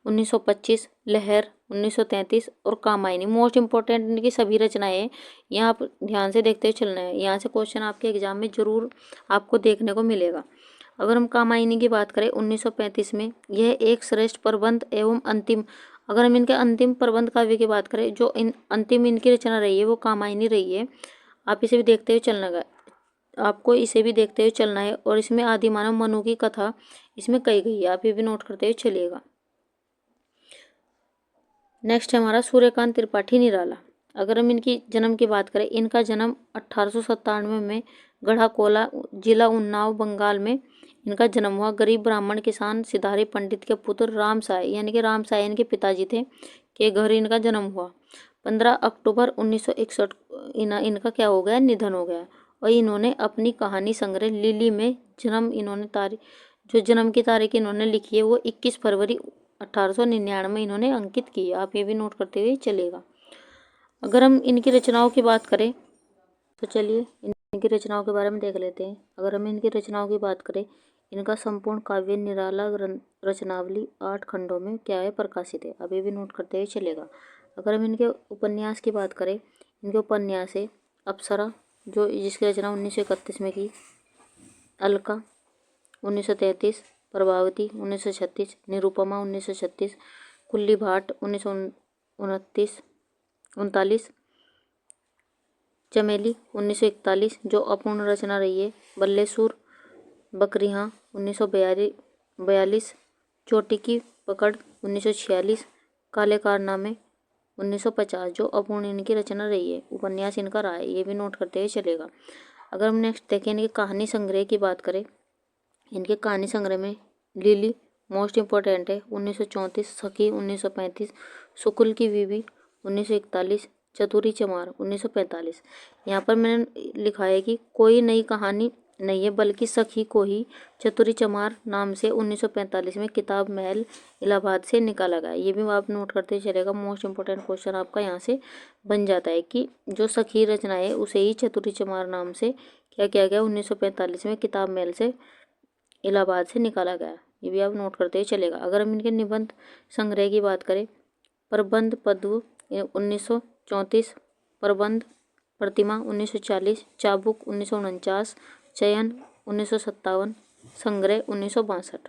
1925, लहर 1933 और कामायनी मोस्ट इंपोर्टेंट इनकी सभी रचनाएं। यहाँ आप ध्यान से देखते हुए चलना है, यहाँ से क्वेश्चन आपके एग्जाम में जरूर आपको देखने को मिलेगा। अगर हम कामायनी की बात करें 1935 में, यह एक श्रेष्ठ प्रबंध एवं अंतिम, अगर हम इनके अंतिम प्रबंध काव्य की बात करें, जो अंतिम इनकी रचना रही है वो कामायनी रही है। आप इसे भी देखते हुए चलना है, आपको इसे भी देखते हुए चलना है। और इसमें आदिमानव मनु की कथा इसमें कही गई है, आप ये भी नोट करते हुए चलिएगा। नेक्स्ट है हमारा सूर्यकांत त्रिपाठी निराला। अगर हम इनकी जन्म की बात करें, इनका जन्म 1897 में गढ़ाकोला जिला उन्नाव बंगाल में इनका जन्म हुआ। गरीब ब्राह्मण किसान सिधारी पंडित के पुत्र राम साय, यानी कि राम साय इनके पिताजी थे, के घर इनका जन्म हुआ। 15 अक्टूबर 1961 इनका क्या हो गया, निधन हो गया। और इन्होंने अपनी कहानी संग्रह लिली में जन्म इन्होंने तारीख, जो जन्म की तारीख इन्होंने लिखी है वो 21 फरवरी 1899 में इन्होंने अंकित की। आप ये भी नोट करते हुए चलेगा। अगर हम इनकी रचनाओं की बात करें तो चलिए इनकी रचनाओं के बारे में देख लेते हैं। अगर हम इनकी रचनाओं की बात करें, इनका संपूर्ण काव्य निराला रचनावली 8 खंडों में क्या है, प्रकाशित है। अब ये भी नोट करते हुए चलेगा। अगर हम इनके उपन्यास की बात करें, इनके उपन्यास है अप्सरा, जो जिसकी रचना 1931 में की, अलका 1933, प्रभावती 1936, निरुपमा 1936, कुल्ली भाट 1939, चमेली 1941 जो अपूर्ण रचना रही है, बल्लेसूर बकरियाँ 1942, चोटी की पकड़ 1946, काले कारनामे 1950 जो अपूर्ण इनकी रचना रही है, उपन्यास इनका रहा है, ये भी नोट करते हुए चलेगा। अगर हम नेक्स्ट देखें इनके कहानी संग्रह की बात करें, इनके कहानी संग्रह में लिली मोस्ट इंपोर्टेंट है 1934, सखी 1935, सुकुल की बीवी 1941, चतुरी चमार 1945। यहाँ पर मैंने लिखा है कि कोई नई कहानी नहीं है बल्कि सखी को ही चतुरी चमार नाम से 1945 में किताब महल इलाहाबाद से निकाला गया। ये भी आप नोट करते चलेगा, मोस्ट इंपोर्टेंट क्वेश्चन आपका यहाँ से बन जाता है कि जो सखी रचना है उसे ही चतुरी चमार नाम से क्या किया गया 1945 में किताब महल से इलाहाबाद से निकाला गया। ये भी आप नोट करते ही चलेगा। अगर हम इनके निबंध संग्रह की बात करें, प्रबंध पद्व 1934, प्रबंध प्रतिमा 1940, चाबुक 1949, चयन 1957, संग्रह 1962।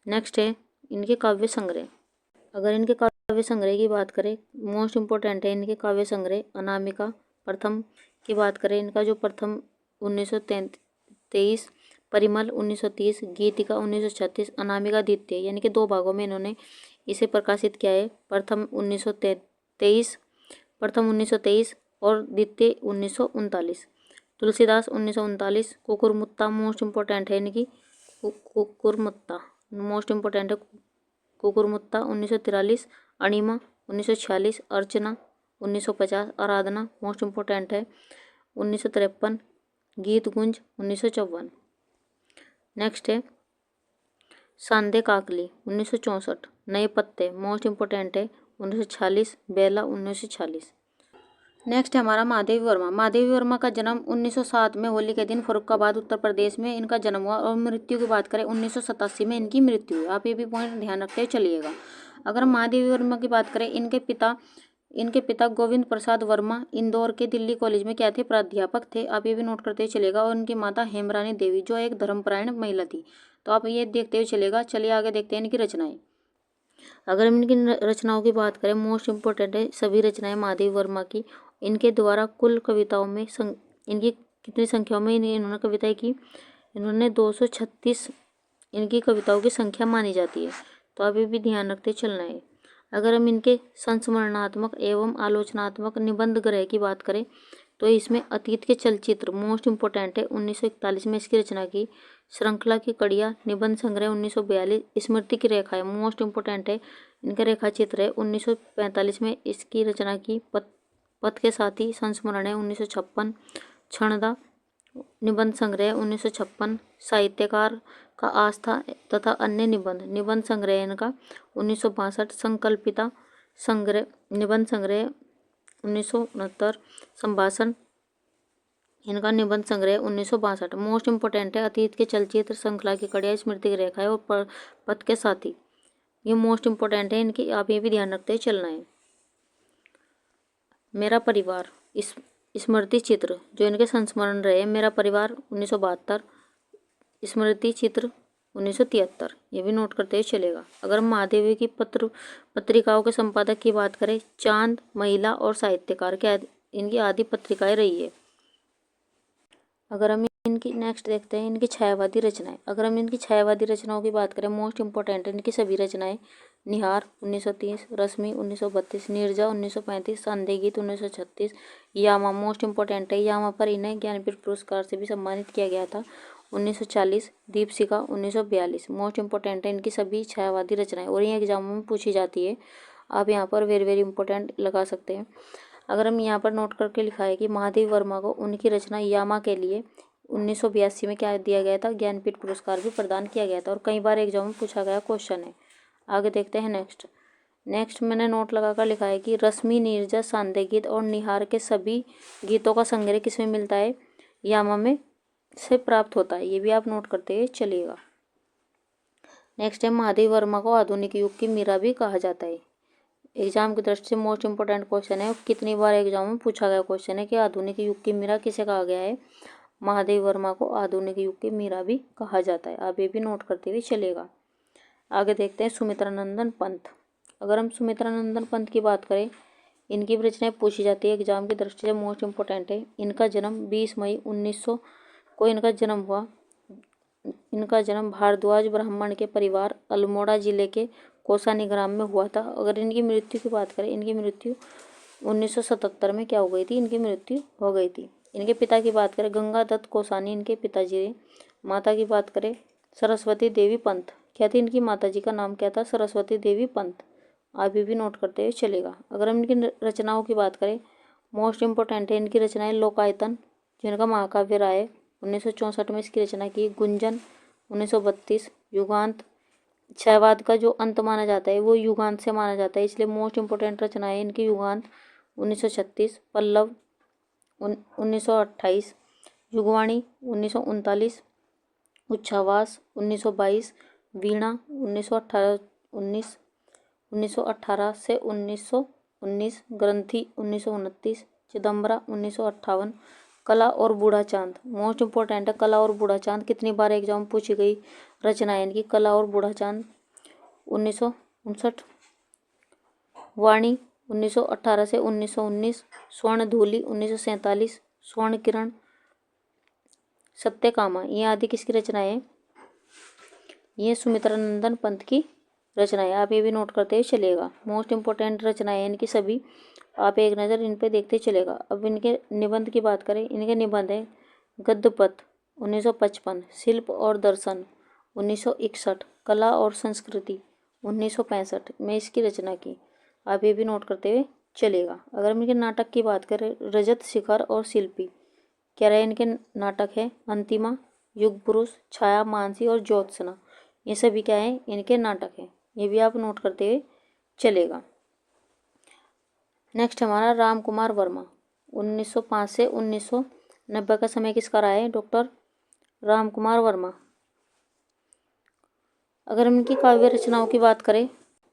नेक्स्ट है इनके काव्य संग्रह। अगर इनके काव्य संग्रह की बात करें, मोस्ट इंपोर्टेंट है इनके काव्य संग्रह अनामिका प्रथम की बात करें, इनका जो प्रथम 1923, परिमल 1930, गीतिका 1936, अनामिका द्वितीय, यानी कि 2 भागों में इन्होंने इसे प्रकाशित किया है। प्रथम 1923 और द्वितीय 1939। तुलसीदास 1939, कुकुरमुत्ता मोस्ट इंपोर्टेंट है इनकी, कुकुरमुत्ता मोस्ट इंपोर्टेंट है कुकुरमुत्ता 1943, अणिमा 1946, अर्चना 1950, आराधना मोस्ट इंपोर्टेंट है 1953, गीत गुंज 1954। नेक्स्ट है सांदे काकली 1964, नए पत्ते मोस्ट इंपोर्टेंट है 1946, बेला 1946। नेक्स्ट है हमारा महादेवी वर्मा। महादेवी वर्मा का जन्म 1907 में होली के दिन फर्रुखाबाद उत्तर प्रदेश में इनका जन्म हुआ और मृत्यु की बात करें 1987 में इनकी मृत्यु हुई। आप ये भी पॉइंट ध्यान रखते चलिएगा। अगर हम महादेवी वर्मा की बात करें, इनके पिता इनके पिता गोविंद प्रसाद वर्मा इंदौर के दिल्ली कॉलेज में क्या थे, प्राध्यापक थे। आप ये भी नोट करते हुए चलेगा। और उनकी माता हेमरानी देवी जो एक धर्मपरायण महिला थी। तो आप ये देखते हुए चलेगा। चलिए आगे देखते हैं इनकी रचनाएं। अगर हम इनकी रचनाओं की बात करें, मोस्ट इम्पोर्टेंट है सभी रचनाएं महादेव वर्मा की। इनके द्वारा कुल कविताओं में इनकी कितनी संख्याओं में इन्होंने कविताएं की, इन्होंने 236 इनकी कविताओं की संख्या मानी जाती है। तो आप ये भी ध्यान रखते चलना है। अगर हम इनके संस्मरणात्मक एवं आलोचनात्मक निबंध ग्रह की बात करें तो इसमें अतीत के चलचित्र मोस्ट इम्पोर्टेंट है। 1941 में इसकी रचना की। श्रृंखला की कड़ियाँ निबंध संग्रह 1942। स्मृति की रेखाएं मोस्ट इम्पोर्टेंट है, इनका रेखा चित्र है। 1945 में इसकी रचना की। पथ के साथी संस्मरण है 1956। क्षणदा निबंध संग्रह 1956। साहित्यकार का आस्था तथा अन्य निबंध संग्रह इनका 1962। संकल्पिता संग्रह निबंध संग्रह 1969। संभाषण इनका निबंध संग्रह 1962। मोस्ट इम्पोर्टेंट है अतीत के चलचित्र, श्रृंखला की कड़ियाँ, स्मृति की रेखाएं और पथ के साथी। ये मोस्ट इम्पोर्टेंट है इनकी, आप ये भी ध्यान रखते चलना है। मेरा परिवार स्मृति चित्र जो इनके संस्मरण रहे, मेरा परिवार 1972। स्मृति चित्र 1973। ये भी नोट करते हुए चलेगा। अगर महादेवी की पत्रिकाओं के संपादक की बात करें, चांद, महिला और साहित्यकार क्या इनकी आदि पत्रिकाएं रही है। अगर हम इनकी नेक्स्ट देखते हैं इनकी छायावादी रचनाएं। अगर हम इनकी छायावादी रचनाओं की बात करें, मोस्ट इम्पोर्टेंट है इनकी सभी रचनाएं। निहार 1930, रश्मि 1932, नीरजा 1935, संदेह गीत 1936। यामा मोस्ट इम्पोर्टेंट है, यामा पर इन्हें ज्ञानपीठ पुरस्कार से भी सम्मानित किया गया था 1940। दीपशिखा 1942। मोस्ट इम्पोर्टेंट है इनकी सभी छायावादी रचनाएं और ये एग्जामों में पूछी जाती है। आप यहाँ पर वेरी वेरी इंपॉर्टेंट लगा सकते हैं। अगर हम यहाँ पर नोट करके लिखा है कि महादेव वर्मा को उनकी रचना यामा के लिए 1982 में क्या दिया गया था, ज्ञानपीठ पुरस्कार भी प्रदान किया गया था और कई बार एग्जाम में पूछा गया क्वेश्चन है। आगे देखते हैं नेक्स्ट मैंने नोट लगाकर लिखा है कि रश्मि, नीरजा, सांदे गीत और निहार के सभी गीतों का संग्रह किसमें मिलता है, यामा में से प्राप्त होता है। ये भी आप नोट करते चलिएगा। नेक्स्ट है महादेव वर्मा को आधुनिक युग की मीरा भी कहा जाता है। एग्जाम की दृष्टि से मोस्ट इंपोर्टेंट क्वेश्चन है, कितनी बार एग्जाम में पूछा गया क्वेश्चन है कि आधुनिक युग की मीरा किसे कहा गया है। महादेव वर्मा को आधुनिक युग की मीरा भी कहा जाता है। आप ये भी नोट करते हुए चलेगा। आगे देखते हैं सुमित्रानंदन पंत। अगर हम सुमित्रानंदन पंत की बात करें, इनकी रचनाएं पूछी जाती है एग्जाम की दृष्टि से, मोस्ट इंपोर्टेंट है। इनका जन्म 20 मई 1900 को इनका जन्म हुआ। इनका जन्म भारद्वाज ब्राह्मण के परिवार अल्मोड़ा जिले के कोसानी ग्राम में हुआ था। अगर इनकी मृत्यु की बात करें, इनकी मृत्यु 1977 में क्या हो गई थी, इनकी मृत्यु हो गई थी। इनके पिता की बात करें, गंगा दत्त कोसानी इनके पिताजी थे। माता की बात करें, सरस्वती देवी पंत। क्या थी इनकी माता जी का नाम, क्या था, सरस्वती देवी पंत। आप भी नोट करते हुए चलेगा। अगर हम इनकी रचनाओं की बात करें, मोस्ट इंपोर्टेंट है इनकी रचनाएं लोकायतन जिनका महाकाव्य रहा है, 1964 में इसकी रचना की। गुंजन 1932। युगांत, क्षयवाद का जो अंत माना जाता है वो युगांत से माना जाता है, इसलिए मोस्ट इंपोर्टेंट रचना है इनकी युगांत 1936। पल्लव 1928। युगवाणी 1939। उच्छ्वास 1922। वीणा 1918 से 1919। ग्रंथि 1929। चिदम्बरा 1958। कला और बूढ़ा चांद मोस्ट इंपोर्टेंट है। कला और बूढ़ा चांद कितनी बार एग्जाम पूछी गई रचना है इनकी। कला और बूढ़ा चांद 1959। वाणी 1918 से 1919। स्वर्ण धूलि 1947। स्वर्ण किरण, सत्यकामा, ये आदि किसकी रचना है, ये सुमित्रानंदन पंत की रचना है। आप ये भी नोट करते चलेगा। मोस्ट इंपोर्टेंट रचनाएं इनकी सभी, आप एक नज़र इन पे देखते चलेगा। अब इनके निबंध की बात करें, इनके निबंध है गद्यपथ 1955। शिल्प और दर्शन 1961। कला और संस्कृति 1965 में इसकी रचना की। आप ये भी नोट करते हुए चलेगा। अगर हम इनके नाटक की बात करें, रजत शिखर और शिल्पी क्या रहे इनके नाटक है। अंतिमा, युग पुरुष, छाया, मानसी और ज्योत्सना, ये सभी क्या है इनके नाटक हैं। ये भी आप नोट करते हुए चलेगा। नेक्स्ट हमारा राम कुमार वर्मा 1905 से 1990 का समय किसका रहा है, डॉक्टर राम कुमार वर्मा। अगर हम इनकी काव्य रचनाओं की बात करें,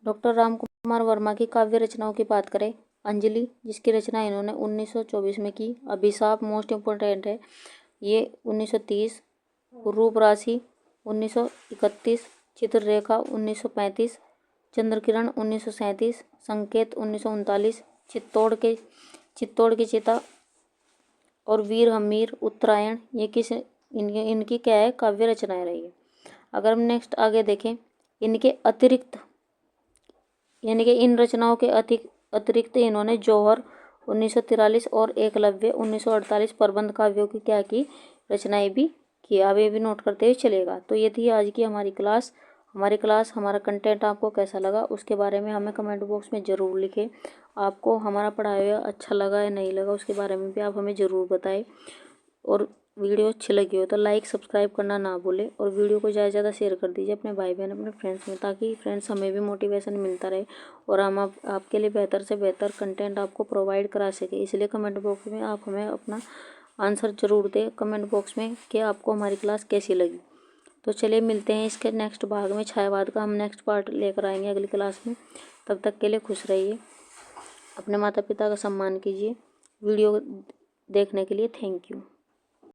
डॉक्टर राम कुमार वर्मा की काव्य रचनाओं की बात करें, अंजलि, जिसकी रचना इन्होंने 1924 में की। अभिशाप मोस्ट इम्पोर्टेंट है, ये 1930। रूप राशि 1931, चित्ररेखा 1935, चंद्रकिरण 1937, संकेत 1939, चित्तौड़ की चिता और वीर हमीर, उत्तरायण, ये इनकी क्या है, काव्य रचनाएं रही है। अगर हम नेक्स्ट आगे देखें, इनके अतिरिक्त यानी कि इन रचनाओं के अतिरिक्त इन्होंने जौहर 1943 और एकलव्य 1948 प्रबंध काव्यों की क्या की, रचनाएं भी की। अब ये भी नोट करते हुए चलेगा। तो ये थी आज की हमारी क्लास। हमारा कंटेंट आपको कैसा लगा उसके बारे में हमें कमेंट बॉक्स में ज़रूर लिखें। आपको हमारा पढ़ाया हुआ अच्छा लगा या नहीं लगा उसके बारे में भी आप हमें ज़रूर बताएं। और वीडियो अच्छी लगी हो तो लाइक सब्सक्राइब करना ना भूलें और वीडियो को ज़्यादा से ज़्यादा शेयर कर दीजिए अपने भाई बहन अपने फ्रेंड्स में, ताकि फ्रेंड्स हमें भी मोटिवेशन मिलता रहे और हम आपके लिए बेहतर से बेहतर कंटेंट आपको प्रोवाइड करा सके। इसलिए कमेंट बॉक्स में आप हमें अपना आंसर ज़रूर दें कमेंट बॉक्स में कि आपको हमारी क्लास कैसी लगी। तो चलिए मिलते हैं इसके नेक्स्ट भाग में, छायावाद का हम नेक्स्ट पार्ट लेकर आएंगे अगली क्लास में। तब तक के लिए खुश रहिए, अपने माता पिता का सम्मान कीजिए। वीडियो देखने के लिए थैंक यू।